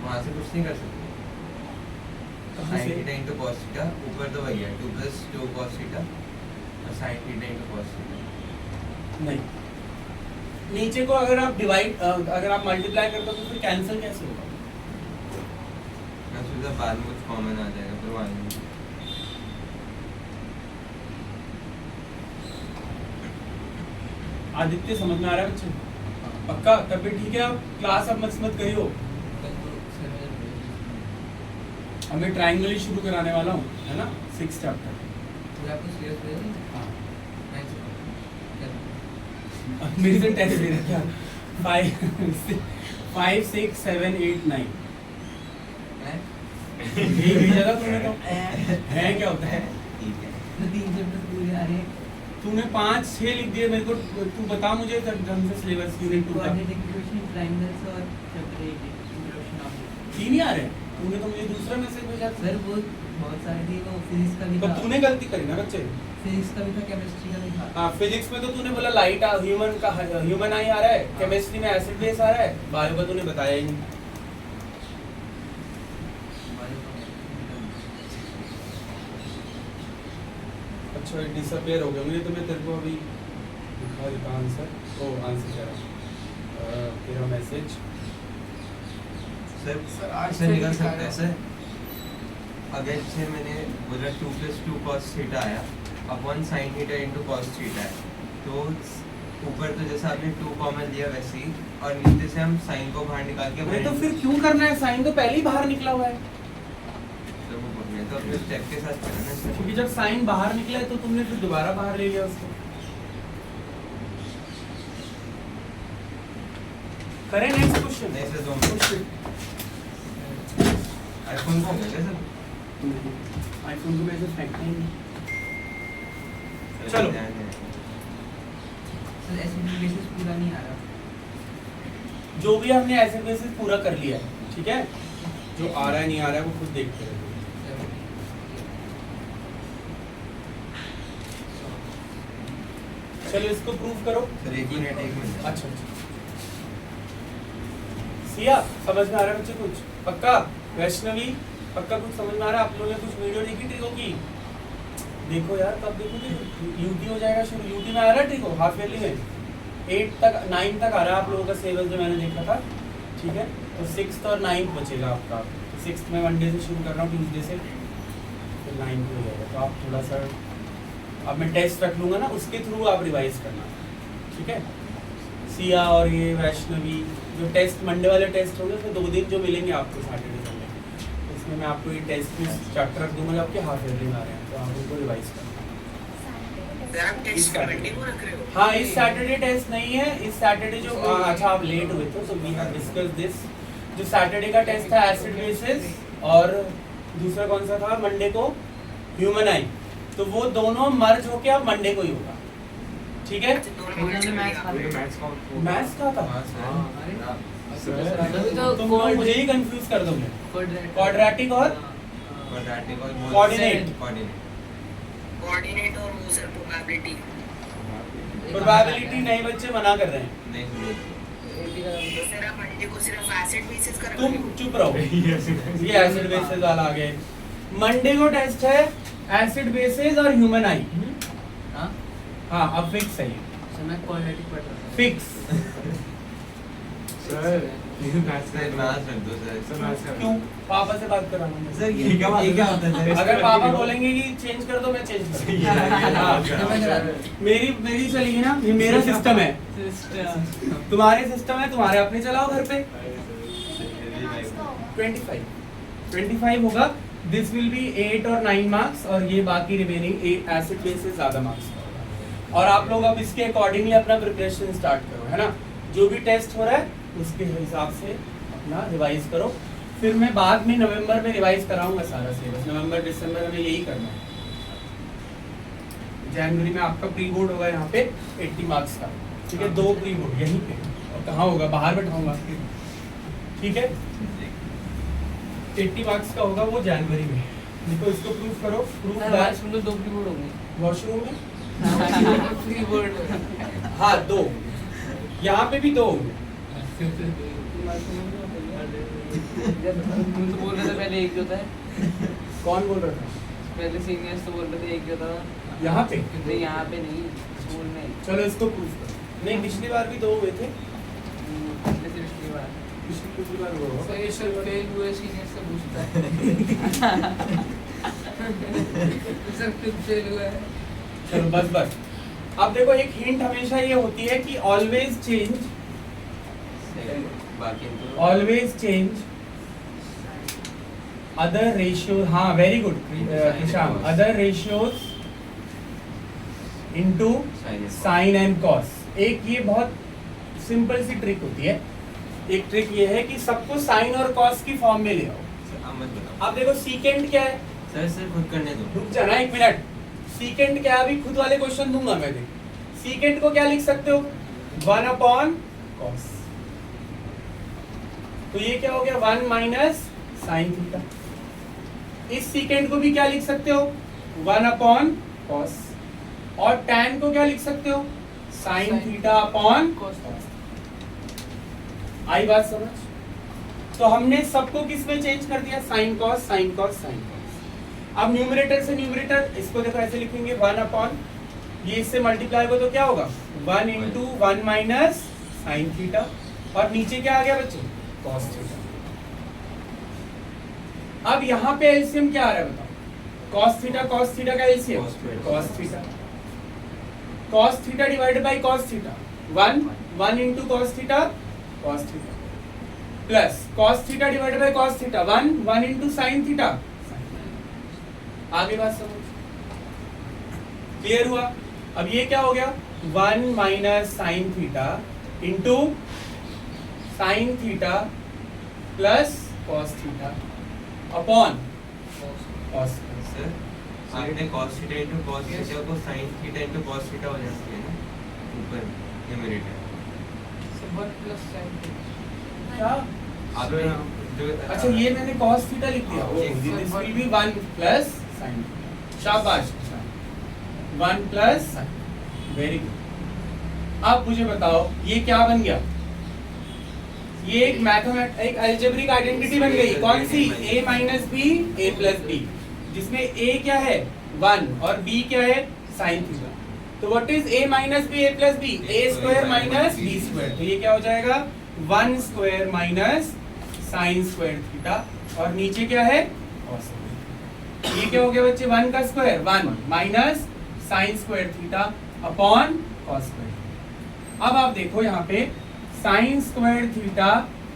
वहाँ से कुछ नहीं कर सकते। कहाँ साइन से? थीटा इनटू कॉस थीटा, ऊपर तो वही है 2 प्लस 2 कॉस थीटा और sine theta into cos theta. नहीं, नीचे को अगर आप डिवाइड, अगर आप मल्टीप्लाई करते हो तो फिर कैंसिल कैसे होगा, मैं सोचा बाद में कुछ कॉमन आ जाएगा, फिर वहाँ नहीं। आदित्य समझ में आ रहा है बच्चे, पक्का, तब भी ठीक है, आप क्लास अब मत करियो, अब मैं ट्राइंगल ही शुरू कराने वाला हूँ, है ना, 6 चैप्टर। हाँ, मेरे से टेस्ट दे रहा क्या 5 6 7 8 9 यही भेजा था तुमने, तो है क्या होता है, ठीक है। तूने 5 6 लिख दिए मेरे को, तू बता मुझे ढंग से सिलेबस यूनिट 2 का 3 ही आ रहे हैं, तूने तो मुझे दूसरा मैसेज भेजा था। सर वो बहुत सारे थे, वो फिजिक्स का भी तो था, तूने गलती करी ना बच्चे। फिजिक्स का भी था, केमिस्ट्री का भी था। हाँ, फिजिक्स में तो तूने बोला लाइट ह्यूमन आई आ रहा है, केमिस्ट्री में एसिड बेस आ रहा है, बायो का तूने बताया ही नहीं। अच्छा डिसअपियर हो गया, मुझे तो मैं तेरे को अभी दिखा देता आंसर, ओ आंसर कह रहा हूँ, तेरा मैसेज सर आज से से निकल दिखा सकता है रहा सर, अगर से मैंने बोला 2 प्लस 2 कॉस थीटा आया upon sine theta into cos theta है, तो ऊपर तो जैसा आपने 2 कॉमन लिया वैसे ही, और नीचे से हम साइन को बाहर निकाल के अरे तो फिर क्यों करना है, साइन तो पहले ही बाहर निकला हुआ है, तो वो बोलने तो अपने स्टेप के साथ करना है क्योंकि जब साइन बाहर निकला है तो तुमने फिर दोबारा बाहर ले लिया उसको। करें नेक्स्ट क्वेश्चन। नहीं सर 2 मिनट, आईफोन को हो गया सर, आईफोन को वैसे फेंकते ही नहीं। सर, चलो। ध्यान दें। सर एसिड बेसिस पूरा नहीं आ रहा। जो भी हमने एसिड बेसिस पूरा कर लिया है, ठीक है, जो आ रहा है नहीं आ रहा है वो खुद देखते रहो। चलो इसको प्रूव करो। सर एक मिनट अच्छा सिया समझ में आ रहा है बच्चे कुछ? पक्का? वैष्णवी पक्का कुछ समझ में आ रहा है? आप लोगों ने कुछ वीडियो देखी ट्रिको की? देखो यार कब देखोगे? यूटी हो जाएगा शुरू। यूटी में आ रहा है ट्रिको हाफ ईयरली में 8 तक 9 तक आ रहा है आप लोगों का सिलेबस जो मैंने देखा था, ठीक है? तो 6th और 9th बचेगा आपका। 6th में मंडे से शुरू कर रहा हूँ, ट्यूसडे से, फिर 9th हो जाएगा। तो आप थोड़ा सा अब मैं टेस्ट रख लूँगा ना, उसके थ्रू आप रिवाइज करना, ठीक है? सिया और ये वैष्णवी जो टेस्ट मंडे वाले टेस्ट होंगे उसमें 2 दिन जो मिलेंगे आपको सैटरडे संडे, उसमें मैं आपको ये टेस्ट में चैप्टर रख दूंगा जो आपके हाफ ईयरली में आ रहे हैं, तो आप उनको रिवाइज करना। सर आप टेस्ट मंडे को रख रहे हो? हाँ इस सैटरडे टेस्ट नहीं है, इस सैटरडे जो अच्छा आप लेट हुए थे तो वी हैव डिस्कस दिस। जो सैटरडे का टेस्ट था एसिड बेसिस और दूसरा कौन सा था मंडे को? ह्यूमन आई। तो वो दोनों मर्ज होके अब मंडे को ही होगा, ठीक है? मैथ्स का था तुम लोग मुझे ही कंफ्यूज कर दोगे। क्वाड्रेटिक और कोऑर्डिनेट कोऑर्डिनेट और वो सर प्रोबेबिलिटी। प्रोबेबिलिटी नहीं बच्चे मना कर रहे हैं। तो सर आप मंडे को सिर्फ एसिड बेसिस का रख रहे तुम हो? चुप रहो, ये एसिड बेसिस वाला आ गया। मंडे को टेस्ट है एसिड बेसिस और ह्यूमन आई। हाँ अब फिक्स है ये, मैं क्वाड्रेटिक पढ़ रहा था। फिक्स। सर ये मैथ्स सर मैथ्स रख दो सर। क्यों? पापा से बात करा हूँ सर ये क्या होता है सर? अगर पापा बोलेंगे कि चेंज कर दो मैं चेंज कर दूंगा। मेरी चलेगी ना, ये मेरा सिस्टम है, तुम्हारे सिस्टम है, तुम्हारे अपने चलाओ घर पे। 25 होगा। दिस विल बी 8 और 9 मार्क्स और ये बाकी रिमेनिंग एसिड बेस से ज्यादा मार्क्स का होगा। और आप लोग अब इसके अकॉर्डिंगली अपना प्रिपरेशन स्टार्ट करो, है ना? जो भी टेस्ट हो रहा है उसके हिसाब से अपना रिवाइज करो। फिर मैं बाद में नवंबर में रिवाइज कराऊंगा सारा सिलेबस। नवंबर दिसंबर में यही करना है। जनवरी में आपका प्री बोर्ड होगा यहाँ पे 80 मार्क्स का, ठीक है? 2 प्री बोर्ड यहीं पे, और कहाँ होगा? बाहर बैठाऊंगा, ठीक है? 80 मार्क्स का होगा वो जनवरी में। देखो इसको प्रूफ करो। Proof that soon low 2 pre-board होंगे। वॉशरूम में प्रीबोर्ड हाँ 2, यहाँ पे भी 2 होंगे। तुम तो बोल रहे थे पहले एक जो था। कौन बोल रहा था? पहले सीनियर्स तो बोल रहे थे एक जो था। यहाँ पे? नहीं यहाँ पे नहीं, स्कूल में। चलो इसको प्रूफ करो। नहीं पिछली बार भी 2 हुए थे। पहले से पिछली बार। पिछली बार हुआ सर ये सर फेल हुए सीनियर से पूछता है। सर खुद फेल हुआ है। चलो बस। अब देखो एक हिंट हमेशा ये होती है कि ऑलवेज चेंज अदर रेशियो। हाँ वेरी गुड निशान। Other ratios into sine and cos. एक ये बहुत सिंपल सी ट्रिक होती है। एक ट्रिक ये है कि सबको साइन और कॉस की फॉर्म में ले आओ। अब देखो सीकेंड क्या है? सर खुद करने दो। रुक जाना 1 मिनट। सीकेंड क्या है? अभी खुद वाले क्वेश्चन दूंगा मैं। देख सीकेंड को क्या लिख सकते हो? 1 अपॉन कॉस। तो ये क्या हो गया? 1 माइनस साइन थीटा। इस सीकेंड को भी क्या लिख सकते हो? 1 अपॉन कॉस। और टैन को क्या लिख सकते हो? Sine theta upon cos. आई बात समझ? तो हमने सबको किस में चेंज कर दिया? Sine cos sine cos sine cos. अब न्यूमरेटर से न्यूमरेटर इसको देखो ऐसे लिखेंगे 1 अपॉन, ये इससे मल्टीप्लाई हो तो क्या होगा? 1 इंटू 1 माइनस साइन थीटा। और नीचे क्या आ गया बच्चों? Cos theta. अब यहाँ पे एलसीएम क्या आ रहा है बताओ? कॉस थीटा का LCM cos theta. Cos theta divided by cos theta 1 into cos theta plus cos theta divided by cos theta 1 into sine theta. आगे बात समझ क्लियर हुआ? अब ये क्या हो गया? 1 minus sine theta into sign theta plus cos theta upon cos. Sir आपने cos theta into cos theta को sin theta into cos theta हो जाती है ना ऊपर numerator. So 1 plus sin theta. क्या? आपने जो अच्छा ये मैंने cos थीटा लिख दिया। This will be 1 plus sin। शाबाश 1 प्लस वेरी गुड। अब मुझे बताओ ये क्या बन गया, ये एक अलजेब्रिक आइडेंटिटी बन गई। कौन सी? a minus B A plus B, जिसमें a क्या है 1 और b क्या है साइन थीटा। तो what is a minus B A plus B? a square minus b square. तो ये क्या हो जाएगा 1 square minus sine square theta, और नीचे क्या है cos स्क्वायर। ये क्या हो गया बच्चे 1 का square 1 minus sine square theta upon cos square. अब आप देखो यहाँ पे sine square theta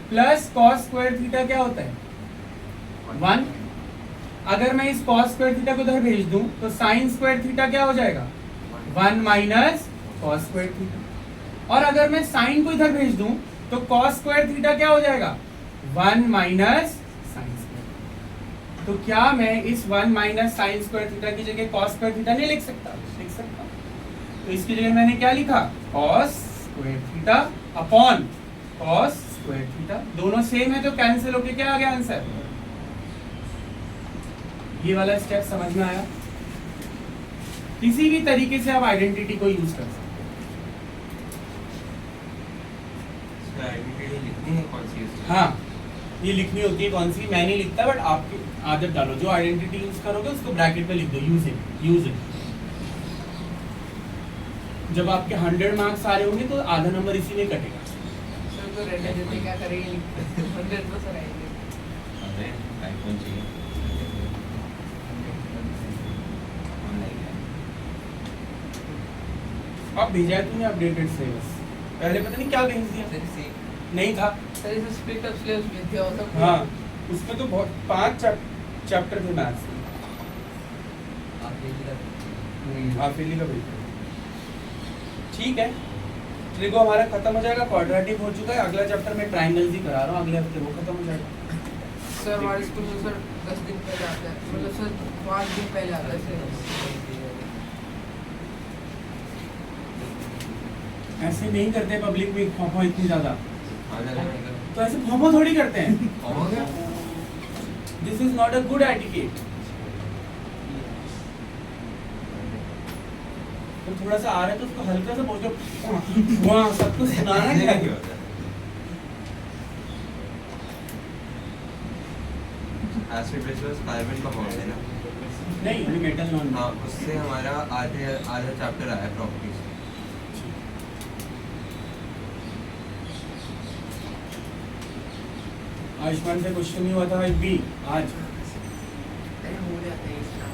plus cos square theta क्या होता है 1। अगर मैं इस कॉस स्क्वायर थीटा को इधर भेज दूं तो साइन स्क्वायर थीटा क्या हो जाएगा 1 माइनस कॉस स्क्वायर थीटा, और अगर मैं साइन को इधर भेज दूं तो कॉस स्क्वायर थीटा क्या हो जाएगा 1 माइनस साइन स्क्वायर। तो क्या मैं इस 1 माइनस साइन स्क्वायर थीटा की जगह कॉस स्क्वायर थीटा नहीं लिख सकता? लिख सकता। तो इसकी जगह मैंने क्या लिखा cos square theta upon cos square theta. दोनों सेम है तो कैंसिल होके क्या आ गया आंसर? ये वाला स्टेप समझ में आया? किसी भी तरीके से आप आइडेंटिटी को यूज कर सकते इसमें आइडेंटिटी लिखनी है कौन सी हैं। हाँ, ये लिखनी होती है कौन सी, मैं नहीं लिखता, बट आपकी आदत डालो, जो आइडेंटिटी यूज करोगे उसको ब्रैकेट में लिख दो, यूज इट। जब आपके 100 मार्क्स आ रहे होंगे तो आधा नंबर इसी में कटेगा। सर तो रहने देते, क्या करेंगे 100 तो सर आएंगे। अरे आईफोन चाहिए अब भेजा है तूने अपडेटेड सिलेबस, पहले पता नहीं क्या भेज दिया, सर से नहीं था। सर इसे स्प्लिट अप सिलेबस भेज दिया होता। हाँ, उसमें तो बहुत 5 चैप्टर थे मैथ्स के। हाफिली का भेज दिया। ठीक है, ट्रिगो हमारा खत्म हो जाएगा, क्वाड्रेटिक हो चुका है। अगला चैप्टर में ट्रायंगल्स ही करा रहा हूँ, अगले हफ्ते वो खत्म हो जाएगा। सर हमारे स्कूल में सर 10 दिन पहले आता है, मतलब सर 5 दिन पहले आता है सिलेबस। ऐसे नहीं करते पब्लिक में खौफो इतनी ज्यादा, आधा तो ऐसे खौफो थोड़ी करते हैं। हो गया। This is not a good etiquette. तो थोड़ा सा आ रहा है तो उसको हल्का सा बोल दो, वहाँ सब कुछ सुनाना क्या है? एसिड बेस कार्बन का फॉर्म है ना? नहीं, अभी मेटल नॉन। हाँ, उससे हमारा आधा चैप्टर आया प्रॉपर्टीज। आयुष्मान से क्वेश्चन नहीं हुआ था भी आज। अरे हो जाता है इसका।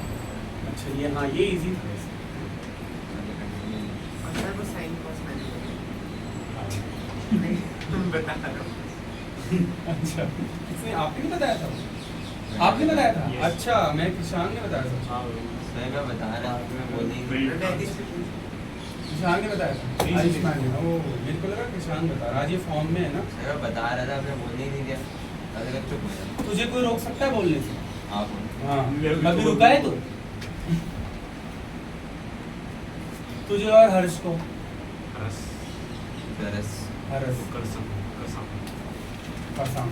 अच्छा, ये हाँ ये इजी था। और सर को साइन कॉस मैंने बता रहा हूँ। अच्छा, इसने आपने नहीं बताया था? आपने बताया था? अच्छा, मैं किसान ने बताया था। मैं बता रहा था, मैं बोल नहीं किसान ने बताया था, आयुष्मान ने। ओ, मेरे को लगा किसान बता रहा। आज ये फॉर्म में है ना। मैं बता रहा था, मैं बोलने ही नहीं दिया। अरे चुप हो जा। तुझे कोई रोक सकता है बोलने से? आप हाँ, अभी रुका है तू? तुझे और हर्ष को? सरस हर्ष कसम कसम।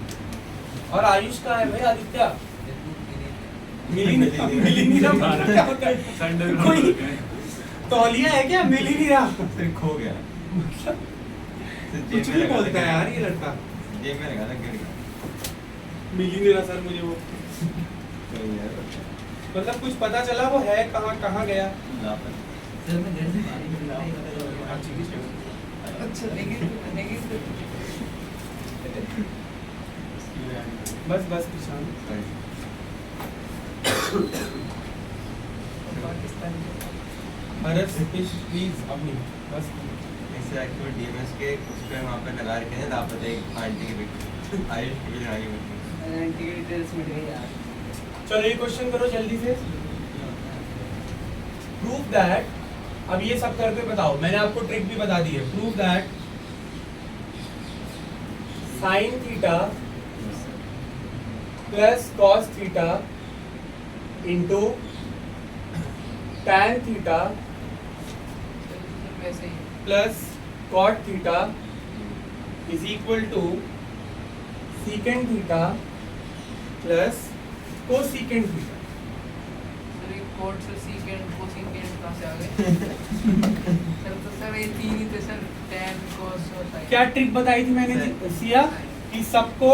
और आयुष का है भाई आदित्य। मिली नहीं रहा, क्या होता है? कोई तौलिया है क्या? मिल ही नहीं रहा, सिर्फ खो गया। कुछ भी बोलता है यार ये लड़का। जेब में लगा था, गिर गया। मिल ही नहीं रहा सर मुझे वो। कोई यार, मतलब कुछ पता चला वो है कहाँ कहाँ गया? लापता। सर मैं घर से बाहर ही निकला। अच्छा लेकिन बस बस किसान। पाकिस्तान हर्ष प्लीज अपनी बस। इससे एक्चुअल डीएमएस के उस पे वहाँ पे लगा रखे हैं लापता एक आंटी के पिक्चर। आयुष की भी लगा के आंटी की डिटेल्स मिल गई यार। चलो ये क्वेश्चन करो जल्दी से। प्रूव दैट, अब ये सब करके बताओ, मैंने आपको ट्रिक भी बता दी है। Prove that sine theta plus cos theta into tan theta वैसे ही plus cot theta is equal to secant theta plus cosecant theta. Sir एक कोड से सीकेंड कोसिकेंड कहाँ से आ गए? सर तो सर ये तीन ही थे सर, tan tan cos और sin। क्या ट्रिक बताई थी मैंने सिया कि सबको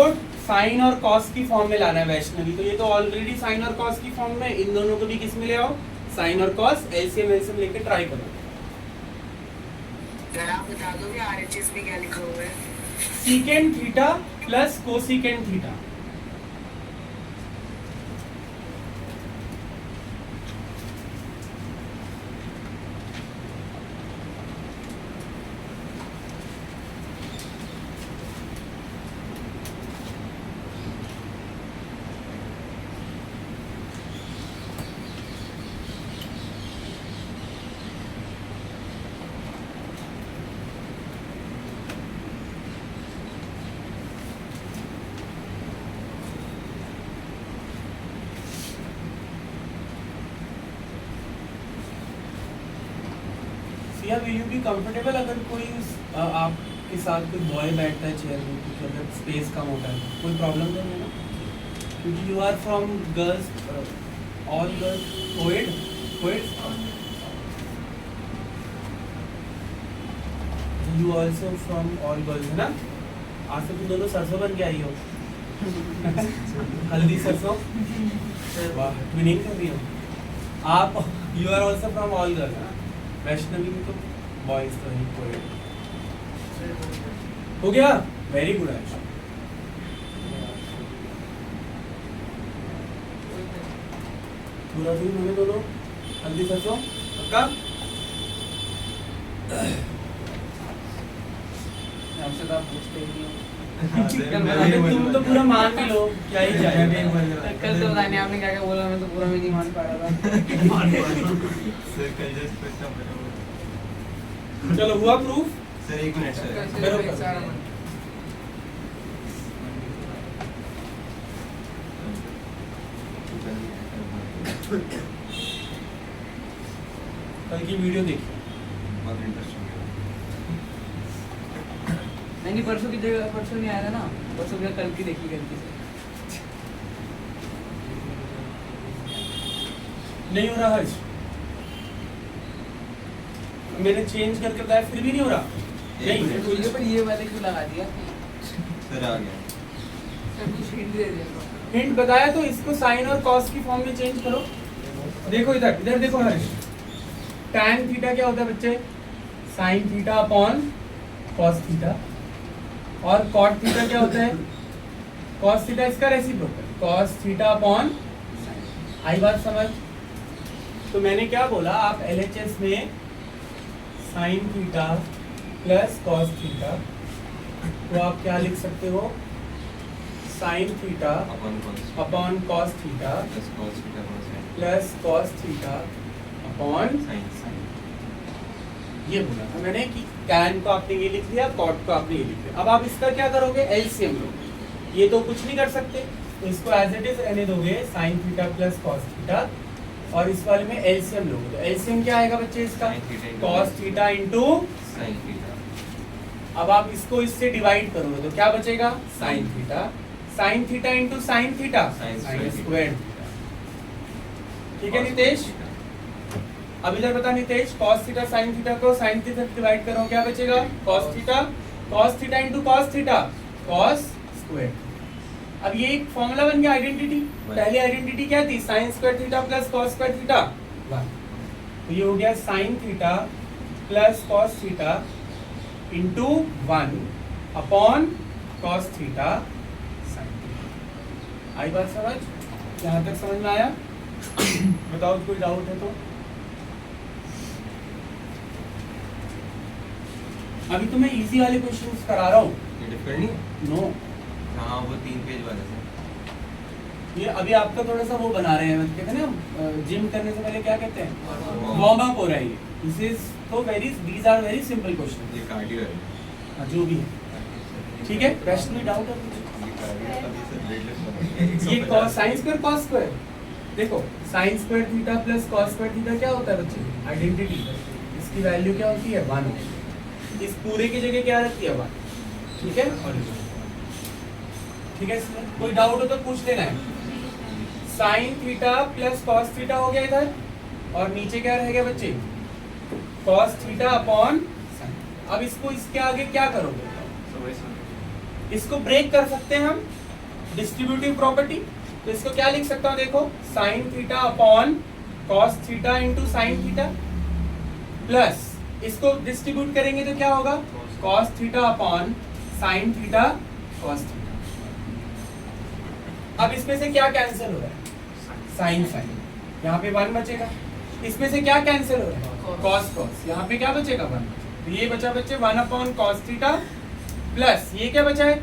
साइन और कॉस की फॉर्म में लाना है वैष्णवी, तो ये तो ऑलरेडी साइन और कॉस की फॉर्म में, इन दोनों को भी किस में ले आओ, साइन और कॉस, एलसीएम लेके ट्राई करो। सर आप बता दोगे आरएचएस में क्या लिखा हुआ है? Secant theta plus cosecant theta. या विल यू बी कंफर्टेबल अगर कोई आपके साथ कोई बॉय बैठता है चेयर में, क्योंकि अगर स्पेस कम होता है कोई प्रॉब्लम नहीं है ना, क्योंकि you are from girls, all girls coed, you also from all girls है ना। आज से तुम दोनों सरसों बन के आई हो हल्दी सरसों, वाह ट्विनिंग कर रही हो आप। You are also from all girls है ना, वैष्णवी में तो बॉयज तो ही कोएड हो गया। वेरी गुड है, पूरा दिन हमें दोनों हल्दी सरसों पक्का। हमसे तो आप पूछते ही नहीं हो। अरे तुम तो पूरा मान भी लो, क्या ही जाए। कल तो पता नहीं आपने क्या क्या बोला, मैं तो पूरा भी नहीं मान पा रहा था। सर कल जस्ट क्वेश्चन बना चलो हुआ प्रूफ। सर एक मिनट सर करो, कैसे करो। कल की वीडियो देखिए, बहुत इंटरेस्टिंग नहीं परसों की जगह, परसों नहीं आया था ना, परसों की कल की देखी गलती से। नहीं हो रहा हर्ष, मैंने चेंज करके बताया फिर भी नहीं हो रहा। नहीं तो ये पर ये वाले क्यों लगा दिया? सर आ गया। सर कुछ हिंट दे दिया। हिंट बताया तो इसको साइन और कॉस की फॉर्म में चेंज करो। देखो इधर, इधर देखो हर्ष, tan थीटा क्या होता है बच्चे, sine theta upon cos theta, और कॉट थीटा क्या होता है, कॉस थीटा इसका reciprocal, cos theta upon sine. आई बात समझ? तो मैंने क्या बोला, आप एलएचएस में sine theta plus cos theta, तो आप क्या लिख सकते हो, sine theta upon cos theta plus cos theta upon sine. ये बोला था मैंने कि tan को आपने ये लिख लिया, cot को आपने ये लिख लिया। अब आप इसका क्या करोगे, एलसीएम लोगे। ये तो कुछ नहीं कर सकते, तो इसको एज इट इज रहने दोगे, sign theta plus cos theta, और इस वाले में एलसीएम लोगे। तो एलसीएम क्या आएगा बच्चे इसका, cos theta into sine theta. अब आप इसको इससे डिवाइड करोगे तो क्या बचेगा, sign theta into sign theta, sine square theta. ठीक है नितेश? अब इधर बता Nitesh, cos theta sin theta को sin थीटा से डिवाइड करो, क्या बचेगा, cos theta into cos theta, cos square. अब ये एक फॉर्मूला बन गया आइडेंटिटी। पहली आइडेंटिटी क्या थी, sin square theta plus cos square theta, तो ये हो गया sin theta plus cos theta into 1 upon cos theta sin theta. आई बात समझ? यहाँ तक समझ में आया? बताओ कोई डाउट है तो। अभी तो मैं इजी वाले क्वेश्चंस करा रहा हूँ। ये डिफिकल्ट नहीं है? नो, हाँ वो 3 पेज वाला था। ये अभी आपका थोड़ा सा वो बना रहे हैं, कहते हैं ना जिम करने से पहले क्या कहते हैं, वार्म अप हो रहा है ये। दिस इज तो very, these are very simple question. ये कार्डियो है। जो भी है ठीक है। प्रश्न में डाउट है कुछ? ये कार्डियो अभी से डेडलिफ्ट ये cos sin square cos square, देखो sin square theta plus cos square theta क्या होता है बच्चे, आइडेंटिटी। इसकी वैल्यू क्या होती है, 1 होती है। इस पूरे की जगह क्या रहती है, 1। ठीक है, और ठीक है, कोई डाउट हो तो पूछ लेना है। sin theta plus cos theta हो गया इधर, और नीचे क्या रहेगा बच्चे, cos थीटा अपॉन sin। अब इसको इसके आगे क्या करोगे? So वैसा इसको ब्रेक कर सकते हैं हम डिस्ट्रीब्यूटिव प्रॉपर्टी। तो इसको क्या लिख सकता हूँ देखो, sign theta upon cos theta into sign theta, plus इसको डिस्ट्रीब्यूट करेंगे तो क्या होगा, cos theta upon sine theta cos theta. अब इसमें से क्या कैंसिल हो रहा है? साइन साइन, यहाँ पे 1 बचेगा। इसमें से क्या कैंसिल हो रहा है? कॉस कॉस, यहाँ पे क्या बचेगा 1। तो ये बचा बच्चे 1 अपॉन कॉस थीटा, प्लस ये क्या बचा है,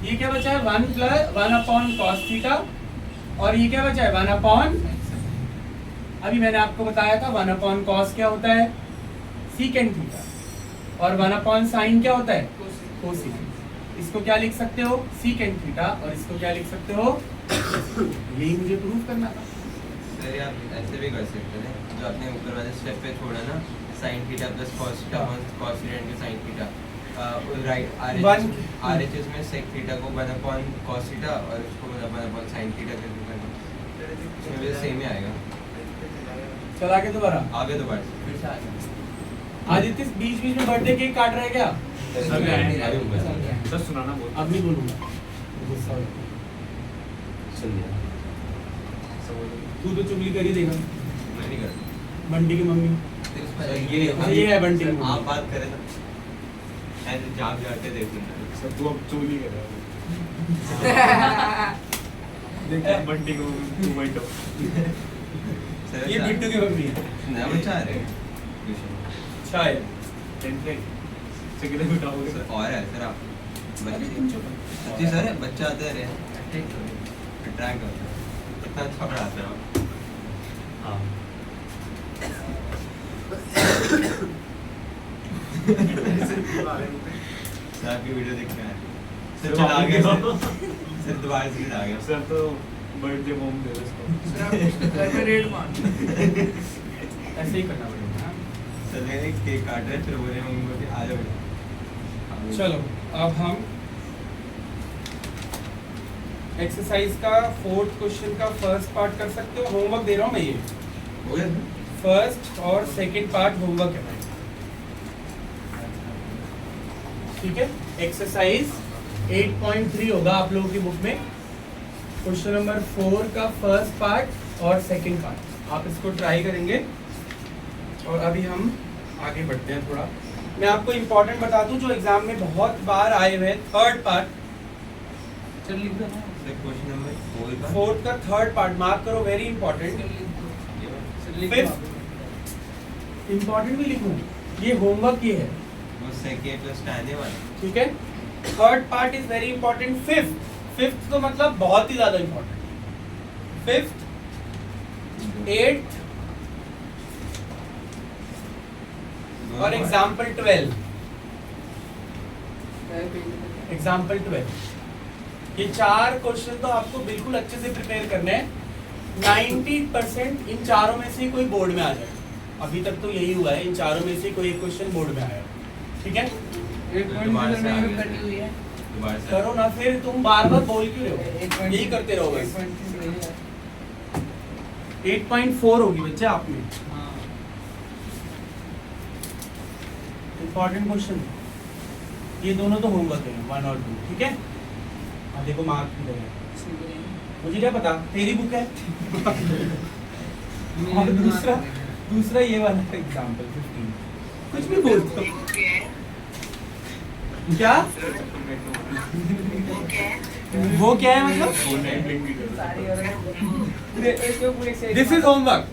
ये क्या बचा है 1 प्लस 1 अपॉन कॉस थीटा, और ये क्या बचा है 1 अपॉन, अभी मैंने आपको बताया था 1 अपॉन कॉस क्या होता है, सीकेंट थीटा, और 1 अपॉन साइन क्या होता है, कोसेकेंट। इसको क्या लिख सकते हो, सीकेंट थीटा, और इसको क्या लिख सकते हो, यही मुझे प्रूव करना था। सर आप ऐसे भी कर सकते हैं, जो आपने ऊपर वाले स्टेप पे छोड़ा ना, sign theta plus cos theta cos theta into sine theta, right, RHS में सेक थीटा को 1 अपॉन कॉस थीटा और उसको 1 अपॉन साइन थीटा करके करना, इसमें भी सेम ही आएगा। चला के दोबारा आगे तो बढ़ आदित्य बीच बीच में बर्थडे केक काट रहे क्या? सर आए सर सुनाना बहुत अब नहीं बोलूंगा, गुस्सा हो जाएगा। तू तो चुगली कर ही देगा, मैं नहीं करता बंटी की मम्मी। सर, ये है बंटी की आप मम्मी। बात करें ना, ऐसे जाग जाके देख लेना। सर तू अब चोरी कर रहा है बंटी को 2 बैठो सर ये बिट्टू की मम्मी है। नया बच्चा आ रहे हैं अच्छा है। 10 से कितने बिठाओगे सर, और है सर आप बच्चे जी सर बच्चा आते रहे अट्रैक्ट होता है, इतना अच्छा पढ़ाते हैं आप। हाँ सर आपकी वीडियो देख रहे हैं सर, चला गया सर दोबारा से आ गया सर तो बर्थडे बॉम्ब दे दो इसको सर आप घर में रेड मार ऐसे ही करना पड़ेगा। सर मैंने केक काट रहे फिर बोले मम्मी को कि आ जाओ बेटा। चलो अब हम एक्सरसाइज का 4th क्वेश्चन का फर्स्ट पार्ट कर सकते हो। होमवर्क दे रहा हूँ मैं, ये हो गया सर? फर्स्ट और सेकंड पार्ट होमवर्क है। ठीक है, एक्सरसाइज 8.3 होगा आप लोगों की बुक में। क्वेश्चन नंबर 4 का फर्स्ट पार्ट और सेकंड पार्ट आप इसको ट्राई करेंगे। और अभी हम आगे बढ़ते हैं थोड़ा। मैं आपको इम्पोर्टेंट बता दूं जो एग्जाम में बहुत बार आए हुए हैं, थर्ड पार्ट, चल लिख दो ना सर क्वेश्चन नंबर 4 का 4th का थर्ड पार्ट मार्क करो, वेरी इंपॉर्टेंट। चल लिख दो चल लिख Fifth। दो इंपॉर्टेंट भी लिखूं, ये होमवर्क ये है, वो सेके प्लस tan है वाला। ठीक है। Third part is very important. Fifth तो मतलब बहुत ही ज्यादा इंपॉर्टेंट। 5th 8th और एग्जाम्पल 12। एग्जाम्पल 12, ये 4 क्वेश्चन तो आपको बिल्कुल अच्छे से प्रिपेयर करने हैं। 90% इन चारों में से कोई बोर्ड में आ जाएगा। अभी तक तो यही हुआ है, इन चारों में से कोई एक क्वेश्चन बोर्ड में आया। ठीक है, 8.0 में करनी हुई है दोबारा से करो ना, फिर तुम बार बार बोल क्यों रहे हो, यही करते रहो बस। 8.4 होगी बच्चे आप में, हाँ इंपॉर्टेंट क्वेश्चन। ये दोनों तो होमवर्क है 1 और 2, ठीक है। हाँ देखो मार्क भी देगा, मुझे क्या पता, तेरी बुक है। और दूसरा ये वाला एग्जाम्पल 15, कुछ भी बोलते हो क्या, वो क्या है मतलब। This is homework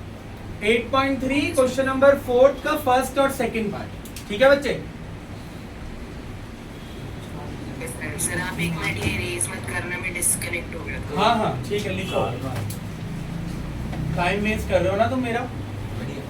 8.3 question number 4 का फर्स्ट और सेकंड पार्ट। ठीक है बच्चे, सर आप एक मिनट ये रेज मत करना, मैं डिस्कनेक्ट हो गया था। हाँ हाँ ठीक है, लिखो। टाइम वेस्ट कर रहे हो ना तुम मेरा। बढ़िया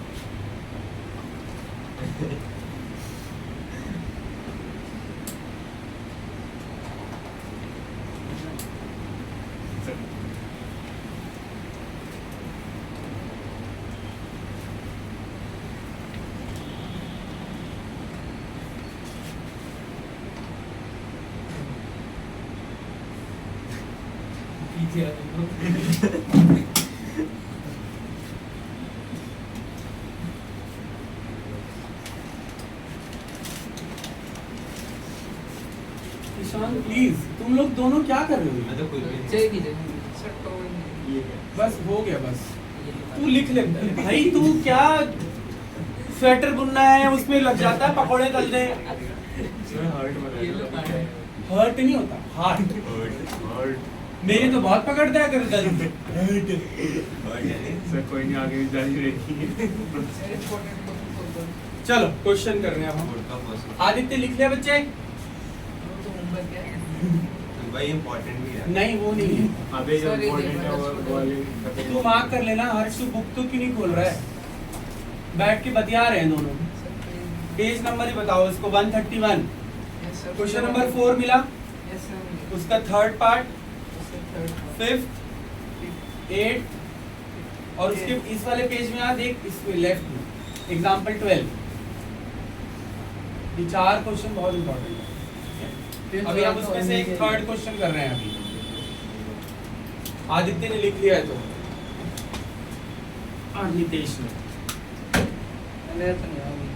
पीछे आ जाओ। ईशान प्लीज, तुम लोग दोनों क्या कर रहे मैं हो? तो कुछ भी नहीं। चेक कीजिए सर टोन ये क्या? बस हो गया बस। तू लिख ले भाई, तू क्या स्वेटर बुनना है उसमें लग जाता है, पकौड़े तल दे। सर हर्ट ये लो बना पानी। हर्ट नहीं होता, हार्ट। हर्ट मेरे तो बहुत पकड़ता है कर जल्दी। और यानी सर कोई नहीं, आगे जारी रहेगी। सर इंपॉर्टेंट क्वेश्चन चलो क्वेश्चन कर रहे हैं अब हम। बोर्ड का फर्स्ट आदित्य लिख लिया बच्चे? तो होमवर्क है तो भाई इंपॉर्टेंट भी है। नहीं वो नहीं है, अबे जो Sorry, इम्पोर्टेंट है देखो, वो वाले तू मार्क कर लेना। हर्ष तू बुक तो क्यों नहीं खोल रहा है? बैठ के बतिया रहे हैं दोनों। सर प्लीज पेज नंबर ही बताओ इसको। 131 यस सर क्वेश्चन नंबर 4 मिला, यस सर उसका थर्ड पार्ट, थर्ड फिफ्थ, 8 और उसके इस वाले पेज में आ देख, इसमें लेफ्ट में एग्जांपल 12। ये 4 क्वेश्चन बहुत इंपॉर्टेंट है। अभी हम उसमें से एक थर्ड क्वेश्चन कर रहे हैं अभी। आदित्य ने लिख लिया है तो, और नितेश ने। मेरा तो नहीं होगी।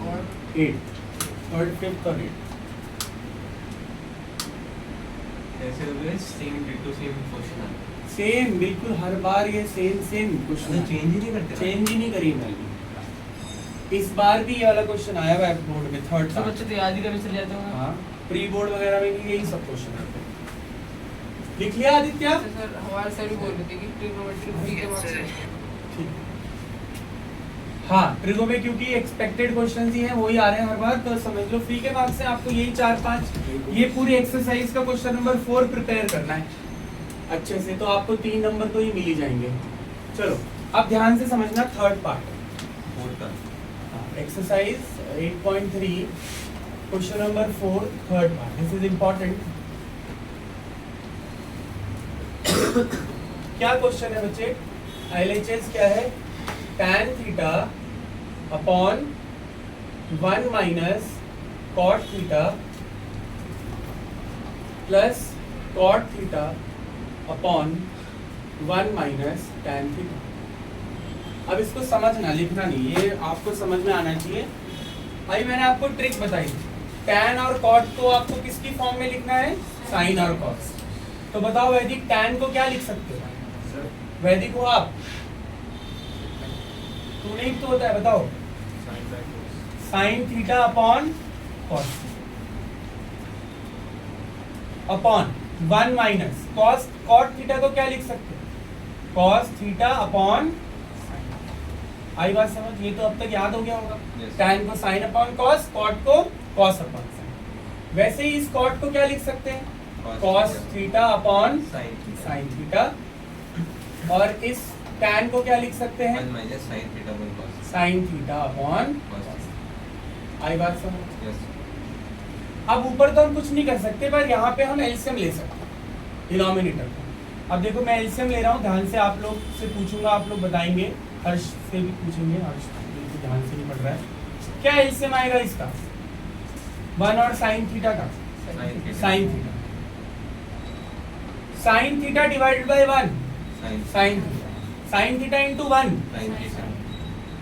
और 8 थर्ड, फिफ्थ और 8। ऐसे हुए सेम डिटो सेम क्वेश्चन आता है। सेम बिल्कुल हर बार ये सेम तो क्वेश्चन चेंज ही नहीं करते ना? चेंज ही नहीं करी वैल्यू। इस बार भी ये वाला क्वेश्चन आया हुआ है बोर्ड में, थर्ड सब बच्चे तो याद ही करके चले जाते होंगे। हाँ, प्री बोर्ड वगैरह में भी यही सब क्वेश्चन आते हैं। लिख लिया आदित्य? सर हमारे सर भी बोल रहे थे कि ट्रिग्नोमेट्री फ्री के मार्क्स है ठीक। हाँ, ट्रिगो में क्योंकि एक्सपेक्टेड क्वेश्चंस ही हैं, वही आ रहे हैं हर बार, तो समझ लो फ्री के मार्क्स से आपको यही 4-5 ये पूरी एक्सरसाइज का क्वेश्चन नंबर 4 प्रिपेयर करना है अच्छे से, तो आपको 3 नंबर तो ही मिल ही जाएंगे। चलो अब ध्यान से समझना थर्ड पार्ट, बोर्ड का exercise 8.3 question number 4 third part. This is important. क्या क्वेश्चन है बच्चे? LHS क्या है? tan theta upon 1 minus cot theta plus cot theta upon 1 minus tan theta. अब इसको समझना, लिखना नहीं, ये आपको समझ में आना चाहिए। अभी मैंने आपको ट्रिक बताई, tan और cot को आपको किसकी फॉर्म में लिखना है? sin और cos। तो बताओ वैदिक, tan को क्या लिख सकते हो? सर वैदिक हो आप? तू नहीं तो होता है, बताओ। Sine by cos sine theta upon cos upon 1 minus cos cot theta को क्या लिख सकते हो? कॉस थीटा अपॉन आई बात समझ? ये तो अब तक याद हो गया होगा। Yes. tan को साइन अपॉन कॉस, कॉट को कॉस अपॉन साइन। वैसे ही इस कॉट को क्या लिख सकते हैं? Cos theta upon sine theta. और इस tan को क्या लिख सकते हैं? 1 minus sin theta upon cos sign theta upon cos। आई बात समझ? यस अब ऊपर तो हम कुछ नहीं कर सकते, पर यहाँ पे हम एलसीएम ले सकते हैं डिनोमिनेटर को। अब देखो मैं एलसीएम ले रहा हूँ, ध्यान से आप लोग से पूछूंगा, आप लोग बताएंगे। हर्ष से भी पूछेंगे, हर्ष बिल्कुल ध्यान से नहीं पढ़ रहा है। क्या एलसीएम आएगा इसका? 1 और साइन थीटा का? Sign theta. Sine theta divided by 1 sign theta. Sine theta into 1, sin theta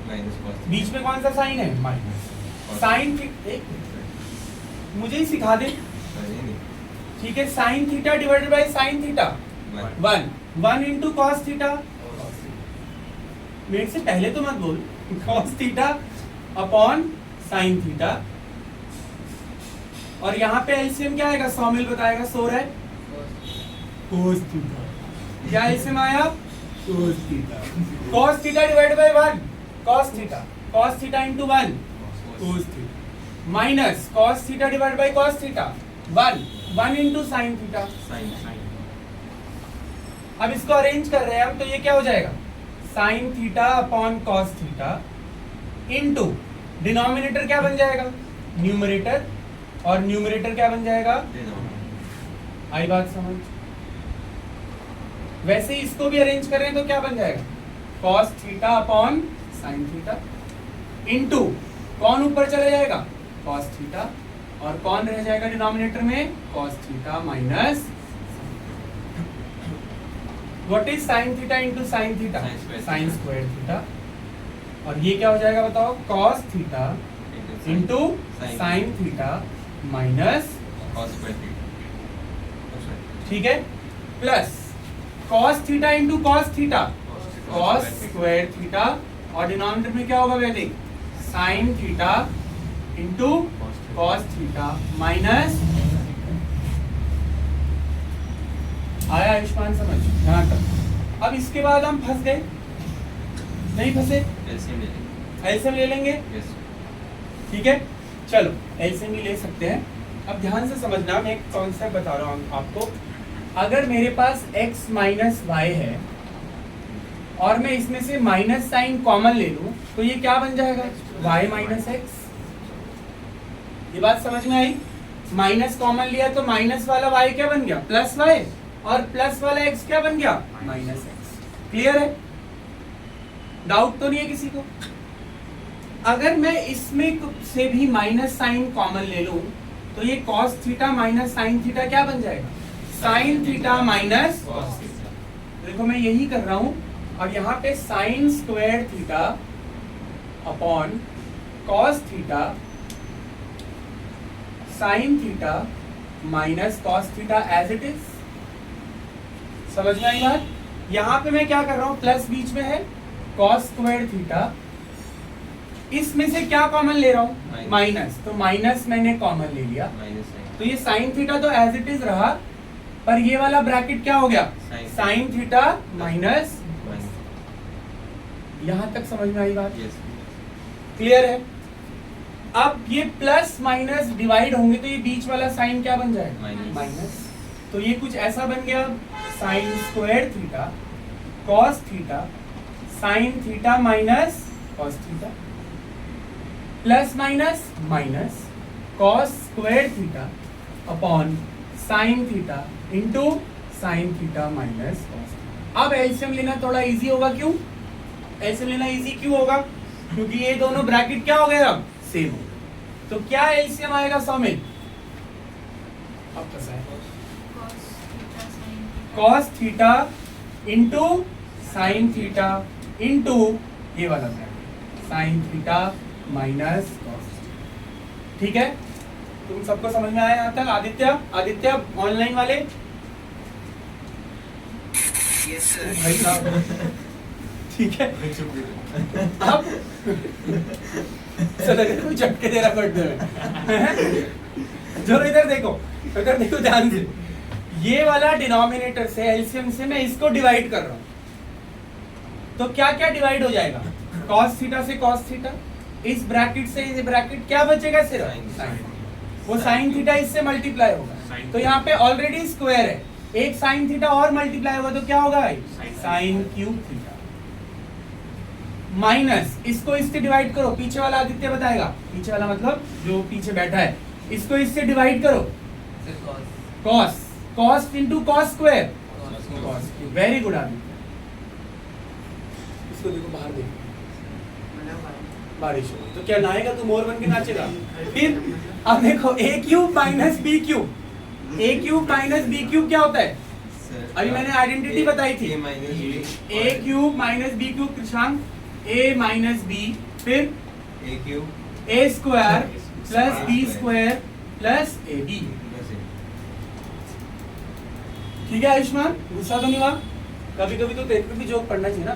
minus cos बीच में कौन सा साइन है? माइनस। साइन थीटा, एक मुझे ही सिखा दे, नहीं ठीक है। Sine theta divided by sine theta 1 into cos theta. मेरे से पहले तो मत बोल। Cos theta upon sine theta. और यहाँ पे एलसीएम क्या आएगा? सौमिल बताएगा, सो रहा है। Cos theta. क्या एलसीएम आया? Cos theta. Cos theta divided by 1 cos theta. Cos theta into 1 cos theta minus cos theta divided by cos theta 1 into sine theta. sin अब इसको अरेंज कर रहे हैं हम, तो ये क्या हो जाएगा? Sine theta upon cos theta into denominator क्या बन जाएगा? न्यूमरेटर। और न्यूमरेटर क्या बन जाएगा? आई बात समझ? वैसे ही इसको भी अरेंज कर रहे हैं तो क्या बन जाएगा? Cos theta upon sine theta into कौन ऊपर चला जाएगा? कॉस थीटा और कौन रह जाएगा डिनोमिनेटर में, cos theta minus what is sin theta into sin theta, sin square theta, और ये क्या हो जाएगा बताओ, cos theta into sin theta minus cos square theta। ठीक है, plus cos theta into cos theta, cos square theta, और denominator में क्या होगा वैदिक, sin theta into cos theta minus, आया आयुष्मान समझ यहाँ तक। अब इसके बाद हम फंस गए, नहीं फंसे, LCM ले लेंगे। एलसीएम ले लेंगे, Yes। ठीक है, चलो एलसीएम भी ले सकते हैं। अब ध्यान से समझना, मैं एक कॉन्सेप्ट बता रहा हूँ आपको। अगर मेरे पास x माइनस वाई है और मैं इसमें से माइनस साइन कॉमन ले लूं तो ये क्या बन जाएगा, y माइनस एक्स। ये बात समझ में आई, माइनस कॉमन लिया तो माइनस वाला y क्या बन गया, प्लस y, और प्लस वाला x क्या बन गया, माइनस एक्स। क्लियर है, डाउट तो नहीं है किसी को। अगर मैं इसमें से भी माइनस साइन कॉमन ले लूं तो ये cos theta minus sine theta क्या बन जाएगा, sine theta minus cos theta. देखो मैं यही कर रहा हूं, और यहाँ पे sine square theta upon cos theta sine theta minus cos theta as it is. समझ में आई बात। यहाँ पे मैं क्या कर रहा हूँ, प्लस बीच में है, cos स्क्वायर थीटा, इसमें से क्या कॉमन ले रहा हूँ, माइनस, तो माइनस मैंने कॉमन ले लिया, तो ये साइन थीटा तो एज इट इज रहा, पर ये वाला ब्रैकेट क्या हो गया, साइन थीटा माइनस। यहाँ तक समझ में आई बात, क्लियर है। अब ये प्लस माइनस डिवाइड होंगे तो ये बीच वाला साइन क्या बन जाएगा, माइनस। तो ये कुछ ऐसा बन गया, sign square theta cos theta sine theta minus cos theta, plus minus minus cos square theta upon sine theta into sign theta minus cos. अब एलसीएम लेना थोड़ा इजी होगा, क्यों एलसीएम लेना इजी क्यों होगा, क्योंकि ये दोनों ब्रैकेट क्या हो गए, अब सेम हो गए। तो क्या एलसीएम आएगा सौमिन, अब कैसा है, cos theta into sign theta into ये वाला bracket sign theta minus cos। ठीक है, तुम सबको समझ में आया यहाँ तक। आदित्य ऑनलाइन वाले, यस सर। भाई साहब ठीक है। अब कोई झटके दे रहा बर्थडे में चलो इधर देखो ध्यान से, ये वाला डिनोमिनेटर से एलसीएम से मैं इसको डिवाइड कर रहा हूँ, तो क्या क्या डिवाइड हो जाएगा, cos थीटा से cos थीटा, इस ब्रैकेट से इस ब्रैकेट, क्या बचेगा सिर्फ साइन, वो साइन थीटा इससे मल्टीप्लाई होगा, तो यहाँ पे ऑलरेडी स्क्वायर है, एक साइन थीटा और मल्टीप्लाई होगा तो क्या होगा भाई, साइन क्यूब थीटा, माइनस इसको इससे डिवाइड करो, पीछे वाला आदित्य बताएगा, पीछे वाला मतलब जो पीछे बैठा है, इसको इससे डिवाइड करो, cos cos into cos square, cos cube. Very good Aditya, इसको देखो बाहर देखो, बारिश हो तो क्या नहाएगा तू, मोर बन के नाचेगा। फिर अब देखो a cube minus B cube, a cube minus B cube क्या होता है, अभी मैंने आइडेंटिटी बताई थी, a cube minus B cube, कृषांक a माइनस बी, फिर a square plus b square plus ab। ठीक है आयुष्मान, गुस्सा तो नहीं हुआ, कभी कभी तो तेरे को भी जोक पढ़ना चाहिए ना।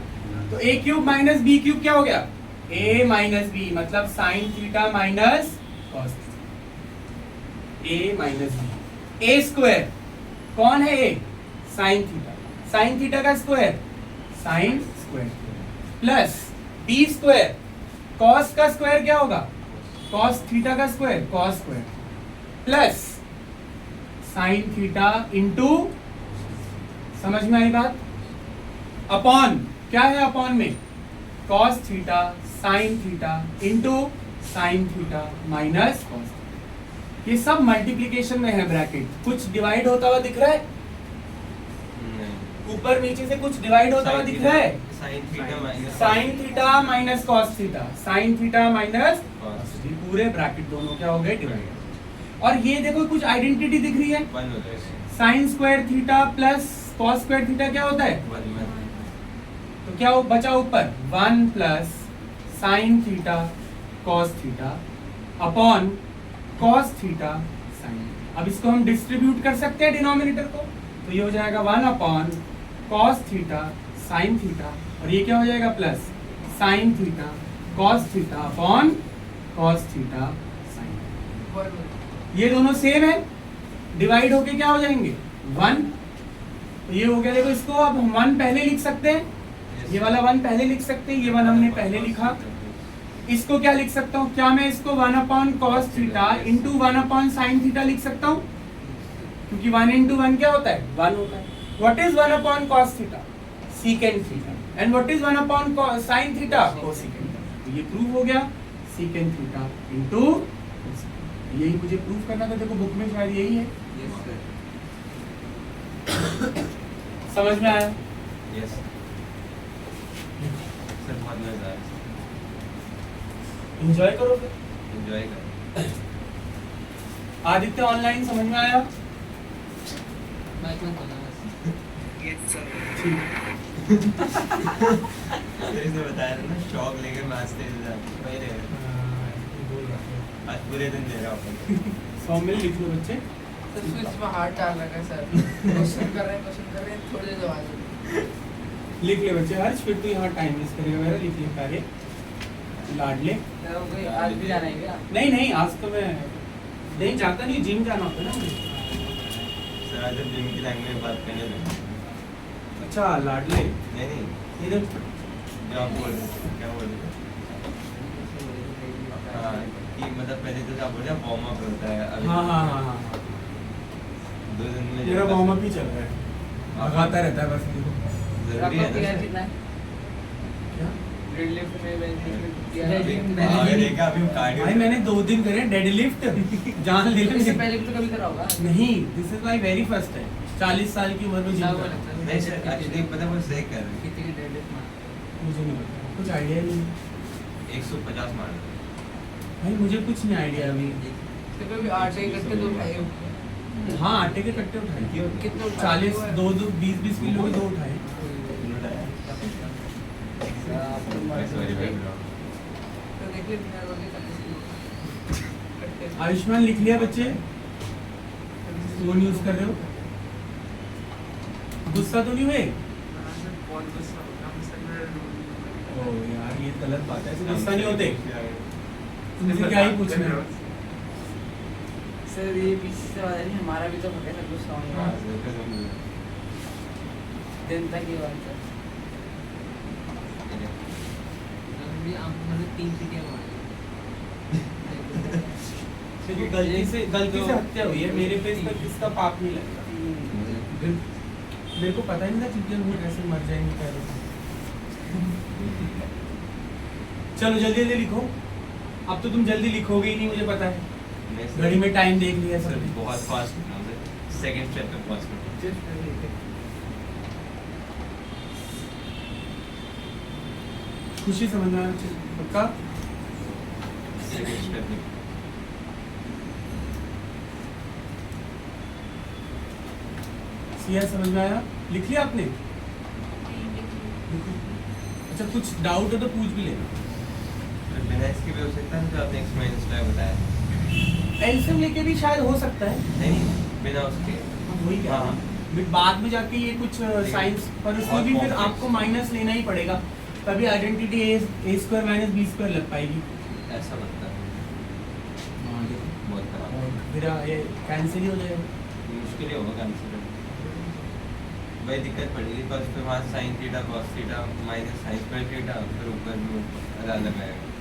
तो a cube minus B cube क्या हो गया, a माइनस बी मतलब sine theta minus cos theta, a minus b, a square कौन है a, sine theta, sine theta का square sine square plus b square, cos का स्क्वायर क्या होगा, कॉस थीटा का square cos square, plus sine theta into, समझ में आई बात, अपॉन क्या है, अपॉन में cos theta sine theta into sign theta minus cos. ये सब मल्टीप्लिकेशन में है ब्रैकेट, कुछ डिवाइड होता हुआ दिख रहा है, ऊपर नीचे से कुछ डिवाइड होता हुआ दिख रहा है, sine theta minus cos theta, sine theta minus, पूरे ब्रैकेट दोनों क्या हो गए, डिवाइड। और ये देखो कुछ आइडेंटिटी दिख रही है, 1 होता है sign square theta plus cos square theta क्या होता है, 1 तो क्या बचा ऊपर 1 plus sine theta cos theta upon cos theta sine. अब इसको हम डिस्ट्रीब्यूट कर सकते हैं डिनोमिनेटर को, तो ये हो जाएगा 1 upon cos theta sine theta, और ये क्या हो जाएगा plus sine theta cos theta upon cos theta sine. ये दोनों सेम है, डिवाइड होके क्या हो जाएंगे 1, तो ये हो गया। देखो इसको अब हम 1 पहले लिख सकते हैं, ये वाला 1 पहले लिख सकते हैं, ये 1 हमने पहले लिखा। इसको क्या लिख सकता हूँ, क्या मैं इसको 1 upon cos theta into 1 upon sine theta लिख सकता हूँ, क्योंकि 1 इंटू 1 क्या होता है 1 होता है। What is 1 upon cos theta, secant theta, and what is 1 upon sine theta, cosecant. तो ये प्रूव हो गया, सीकेंट थीटा इंटू, यही मुझे प्रूव करना था। देखो बुक में शायद यही है, समझ में आया? यस सर, बहुत मजा आया, एंजॉय करो फिर। एंजॉय कर। आदित्य ऑनलाइन समझ में आया? मैच में तो ना Yes, sir. इसने बताया था ना, शॉक लेके मैच तेज जाते वही रहेगा। आज पूरे दिन दे रहा हूँ। सौम्य लिख लो बच्चे। तो स्विच में हाथ डाल रखा है सर, क्वेश्चन कर रहे हैं, थोड़ी देर बाद लिख ले बच्चे, हर्ष फिर तू यहाँ टाइम वेस्ट करेगा मेरा। लिख ले कार्य लाडले। कोई आज भी जाना है क्या? नहीं नहीं, आज तो मैं नहीं जाता, नहीं जिम जाना होता है ना मुझे। सर आज जिम की लैंग्वेज में बात करने दो। अच्छा लाडले, नहीं नहीं, इधर जो आप बोल रहे थे, क्या बोल रहे थे? हाँ, कि मतलब पहले तो क्या बोल रहे हैं, वार्म अप होता है अभी। हाँ हाँ हाँ हाँ, 2 दिन में मेरा वार्म अप ही चल रहा है, भगाता रहता है बस देखो। जरूरी है आपका ना कितना है? क्या? डेडलिफ्ट में बेंच में किया Deadlift है? में- अगर देखा अभी कार्डियो। भाई मैंने 2 दिन करे डेडलिफ्ट, जान ले इससे लो। पहले भी तो कभी करा होगा। नहीं, this is my very first है, 40 साल की उम्र में जिम ना कर वो रहा हूँ। लगता है। नहीं सर, एक्चुअली पता है वो सही कर रहे कितनी की डेडलिफ्ट मार? मुझे नहीं पता, कुछ आइडिया नहीं है। हैं। 150 मार रहे भाई मुझे कुछ नहीं आइडिया अभी। तो कभी आटे इकट्ठे तो उठाए हो। हाँ आटे के कट्टे उठाए, कितने उठाए? 40 20 किलो के 2 उठाए। तो देखिए बिना रोटी खाने आयुष्मान लिख लिया बच्चे, फोन यूज कर रहे हो? गुस्सा तो नहीं हुए? ओ यार ये गलत बात है, ऐसे गुस्सा नहीं होते। तुमसे क्या ही पूछना है। सर ये पीछे से वाला नहीं, हमारा भी तो ऐसा गुस्सा होगा। दिन तक ये बात है। अभी हमने 3 सीटें मारी। देखो गलती से हत्या हुई है, मेरे पे इस पर किसका पाप नहीं लगता। मेरे को पता ही नहीं था चीटियां लोग कैसे मर जाएंगे पहले से। चलो जल्दी जल्दी लिखो, अब तो तुम जल्दी लिखोगे ही नहीं, मुझे पता है। घड़ी में टाइम देख लिया सर सर। बहुत फास्ट है ना, सेकंड स्टेप पे पहुंच गए। खुशी समझना पक्का। सेकंड स्टेप पे सिया समझ में आया? लिख लिया आपने? अच्छा कुछ डाउट हो तो पूछ भी लेना। बिना इसके भी हो सकता है, जो आपने एक्सपीरियंस का बताया। एल्सियम लेके भी शायद हो सकता है। नहीं बिना उसके। वही क्या हाँ। फिर बाद में जाके ये कुछ साइंस पर उसमें भी फिर आपको माइनस लेना ही पड़ेगा, तभी आइडेंटिटी ए स्क्वायर माइनस बी स्क्वायर लग पाएगी। ऐसा लगता है बहुत खराब। और फिर ये कैंसिल ही हो जाएगा। मुश्किल ही होगा कंसिडर। वही दिक्कत पड़ेगी, बस फिर वहाँ sine theta cos theta minus sine square theta, फिर ऊपर में अलग आएगा।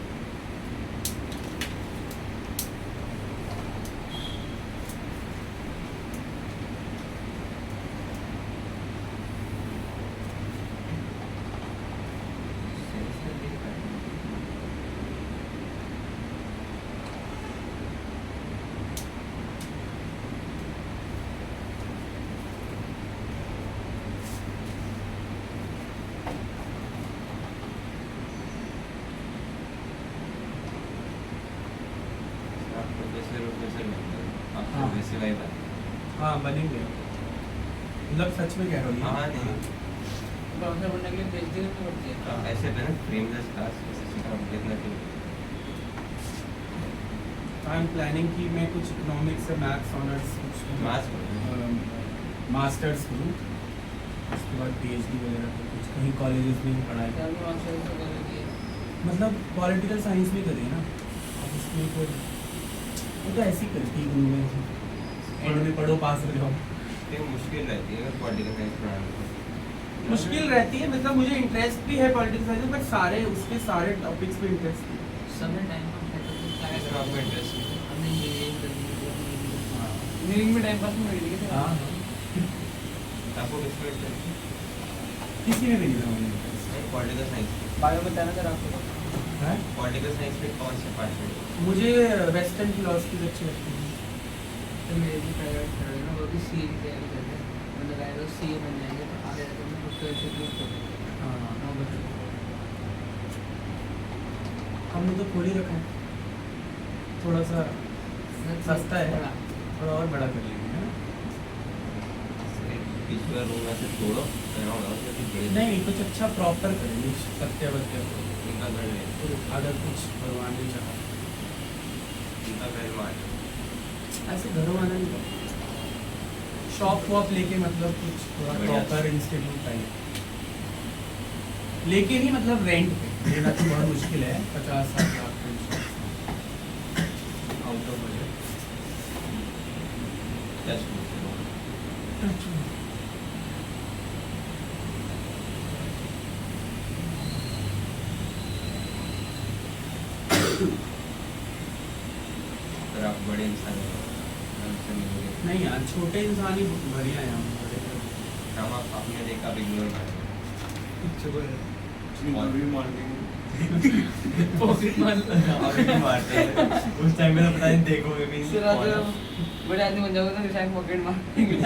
हाँ। वैसे वाइब आती हाँ बनेंगे, मतलब सच में कह रहा हूँ है। हाँ नहीं प्रोफेसर बनने के लिए PhD करनी पड़ती है। ऐसे है ना फ्रेमलेस क्लास ऐसे सीखा कितना ठीक आई एम प्लानिंग कि मैं कुछ इकोनॉमिक्स से मैथ्स ऑनर्स कुछ Maths मास्टर्स करूँ, उसके बाद PhD वगैरह तो कुछ कहीं कॉलेजेस में ही पढ़ाई, क्या आपने मास्टर से करेंगे? मतलब पॉलिटिकल साइंस में करिए ना अब उसमें फिर वो तो ऐसे ही करती है में एंड में पढ़ो पास हो जाओ। ये मुश्किल रहती है अगर पॉलिटिकल साइंस पढ़ाने में। मुश्किल रहती है, मतलब मुझे इंटरेस्ट भी है पॉलिटिकल साइंस में, बट सारे उसके सारे टॉपिक्स में इंटरेस्ट है। समय टाइम पास करते हैं, क्या इसमें आपको इंटरेस्ट है। हमने इंजीनियरिंग करनी है, इंजीनियरिंग में टाइम पास नहीं करेंगे क्या? हाँ आपको किसमें इंटरेस्ट है? किसी में भी नहीं था मुझे interest। पॉलिटिकल साइंस बायो में बताना जरा आपको। हैं? पॉलिटिकल साइंस में कौन से पार्ट में? मुझे वेस्टर्न फिलोसफी अच्छी लगती है। तो मेरे भी प्राइवेट कर रहे हैं ना, वो भी CA की तैयारी कर रहे हैं। मतलब आए तो CA बन जाएंगे तो आगे जाकर मैं खुद को ऐसे ग्रुप करूँ। हाँ हाँ बताओ। हमने तो खोल ही रखा है, थोड़ा सा सस्ता है, थोड़ा और बड़ा कर लेंगे है ना? पिछला रूम में से तोड़ो नया होगा उसमें कुछ बड़े नहीं कुछ अच्छा प्रॉपर करेंगे, सत्य वत्य इनका घर ले अगर कुछ भगवान ने चाहा इनका घर मार ऐसे घरों आना नहीं करते, शॉप वॉप लेके मतलब कुछ थोड़ा बढ़िया। प्रॉपर इंस्टीट्यूट टाइप लेके नहीं, मतलब रेंट पे लेना तो बहुत मुश्किल है, 50-60 lakh out of budget. Test अगर आप बड़े इंसान हो हमसे मिलोगे नहीं यार छोटे इंसान ही बढ़िया है हम बड़े हम आप आपने देखा आप इग्नोर मारेंगे भी मार्केटिंग पॉकेट मार लो। आप भी मारते हैं उस टाइम में तो पता नहीं देखोगे भी फिर आप बड़े आदमी बन जाओगे तो शायद पॉकेट मारेंगे।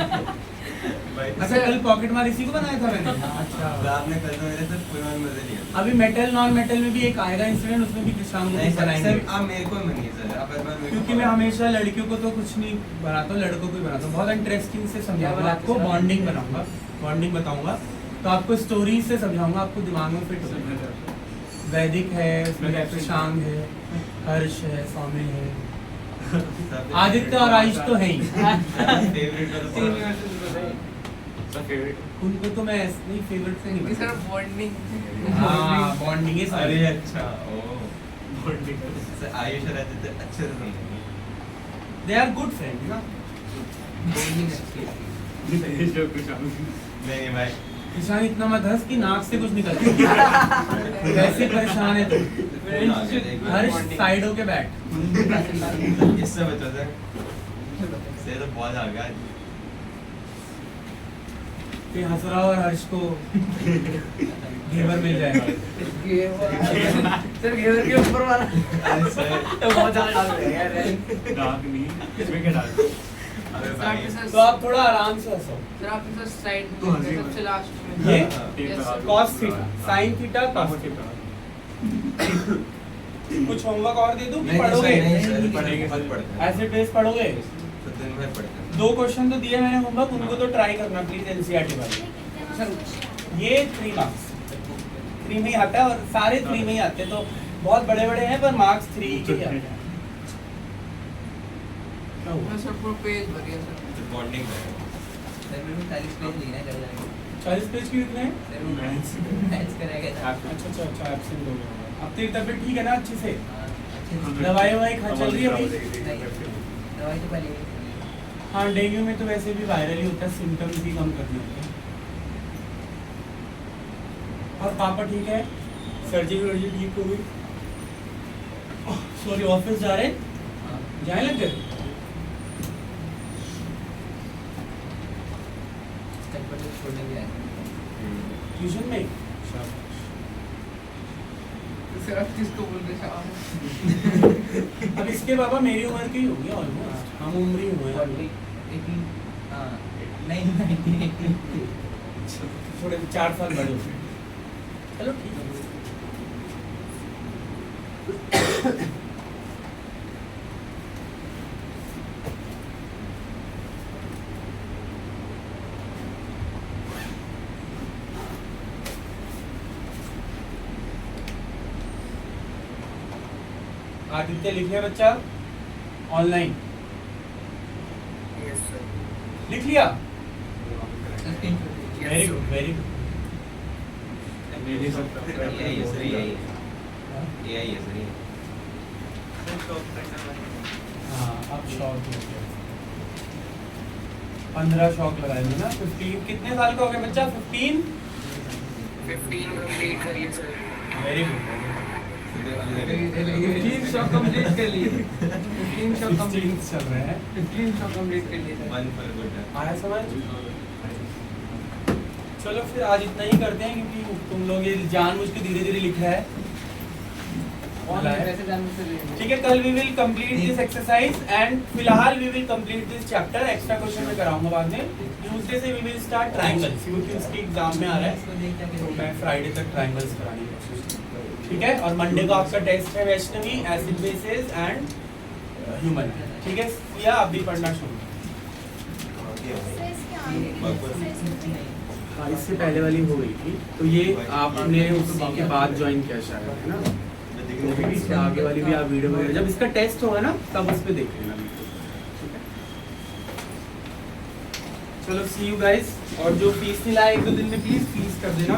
भाई अच्छा कल पॉकेट मार इसी को बनाया था मैंने। अच्छा आपने कल तो मेरे से कोई मजे लिया अभी मेटल नॉन मेटल में भी एक आएगा इंसिडेंट, उसमें भी कृष्णांग को नहीं कुछ सर बनाएंगे, सर आप मेरे को मनिए सर आप एक बार मेरे को क्योंकि मैं हमेशा लड़कियों को तो कुछ नहीं बनाता हूँ, लड़कों को ही बनाता हूँ। बहुत इंटरेस्टिंग से समझाऊंगा बनाते आपको, सर? बॉन्डिंग बनाऊंगा, बॉन्डिंग बताऊंगा, तो आपको स्टोरीज से समझाऊंगा, आपको दिमाग में फिट होगा। वैदिक है, उसमें कृष्णांग है, हर्ष है, सौमिल है, आदित्य और आयुष तो है ही। फेवरेट का तो तीन बहुत- वर्ष बताइए। सर फेवरेट उनको तो मैं ऐसे नहीं फेवरेट से नहीं सर बताता। बॉन्डिंग हाँ बॉन्डिंग है अरे सारी। अच्छा ओ सर आयुष रहते थे अच्छे से समझेंगे दे आर गुड फ्रेंड ना। Bonding अच्छी है। नहीं भाई किसान इतना मत हंस कि नाक से कुछ निकल वैसे परेशान है तू। फोन आ गया था एक बार। हर्ष साइडों के बैठ। इससे बचो सर से तो बहुत आ गया कि हंस रहा और हर्ष को घेवर मिल जाएगा। सर घेवर के ऊपर वाला अरे सर तो बहुत ज्यादा डाल रहे हैं यार। डार्क नहीं इसमें क्या डार्क अबे भाई तो आप थोड़ा आराम से हंसो। सर आप इधर साइड तो हंसी में। सबसे लास्ट में ये Yes, sir. cos theta sin theta cos theta. कुछ होमवर्क और दे दूं कि नहीं पढ़ोगे? सर नहीं सर पढ़ेंगे फल पढ़ते हैं एसिड बेस पढ़ोगे? तो दिन भर पढ़ते हैं 2 क्वेश्चन तो दिए मैंने होमवर्क, उनको तो ट्राई करना प्लीज एनसीईआरटी वाले। सर ये 3 मार्क्स 3 में ही आता है और सारे 3 में ही आते हैं, तो बहुत बड़े बड़े हैं पर मार्क्स 3 के ही आते हैं। क्या हुआ? मैं सर पूरा पेज भर गया सर तो बॉन्डिंग करेंगे सर मेरे को 40 पेज लिखना है कर जाएंगे। 40 पेज की कितने हैं? सर वो मैथ्स करेगा था। अच्छा एब्सेंट हो गया। अब तेरी तबीयत ठीक है ना अच्छे से? हाँ, अच्छे से। दवाई ववाई खा चल रही है अभी? दवाई तो पहले ही हाँ डेंगू में तो वैसे भी वायरल ही होता है, सिम्टम्स भी कम करने होते हैं। और पापा ठीक है? सर्जरी वर्जरी ठीक हो गई? सॉरी ऑफिस जा रहे हैं? हाँ। जाने लग गए? चटपट से छोड़ने भी आए। ट्यूशन में? सर आप किसको बोल रहे हैं अब इसके पापा मेरी उम्र के ही होंगे ऑलमोस्ट, हम उम्र ही हुए हैं। 18 हाँ नहीं 1980 थोड़े 4 साल बड़े हो गए। चलो ठीक है। आदित्य लिख लिया बच्चा ऑनलाइन? Yes sir. लिख लिया? Screenshot very good very good. मेरी सब AI है सर, AI है सर। हाँ अब शॉक लग गया। 15 शॉक लगाए थे ना। 15 कितने साल का हो गया बच्चा? 15 15 कंप्लीट करिए sir. Very good. 15 shot complete कर लिए 15 शॉट 16 कंप्लीट चल रहे हैं। 15 शॉट कंप्लीट कर लिए One for good. आया समझ? चलो फिर आज इतना ही करते हैं क्योंकि तुम लोग ये जानबूझ के धीरे धीरे लिख रहा है। वैसे जानबूझ के लिए ठीक है, कल we will complete this exercise and फिलहाल we will complete this chapter. Extra question में कराऊंगा बाद में। ट्यूसडे से वी विल स्टार्ट ट्रायंगल्स क्योंकि उसके एग्जाम में आ रहा है, तो मैं फ्राइडे तक ट्रायंगल्स कराने की कोशिश करूंगा। ठीक है, और मंडे को आपका टेस्ट है Vaishnavi, acid basis and human. ठीक है, या आप भी पढ़ना शुरू। हाँ, इससे पहले वाली हो गई थी, तो ये आपने उसके बाद ज्वाइन किया शायद, है ना? तो इसके आगे वाली भी आप वीडियो वगैरह जब इसका टेस्ट होगा ना तब उस पे देख लेना। ठीक है, चलो सी यू गाइस। और जो फीस नहीं लाए 1-2 दिन में प्लीज फीस कर देना।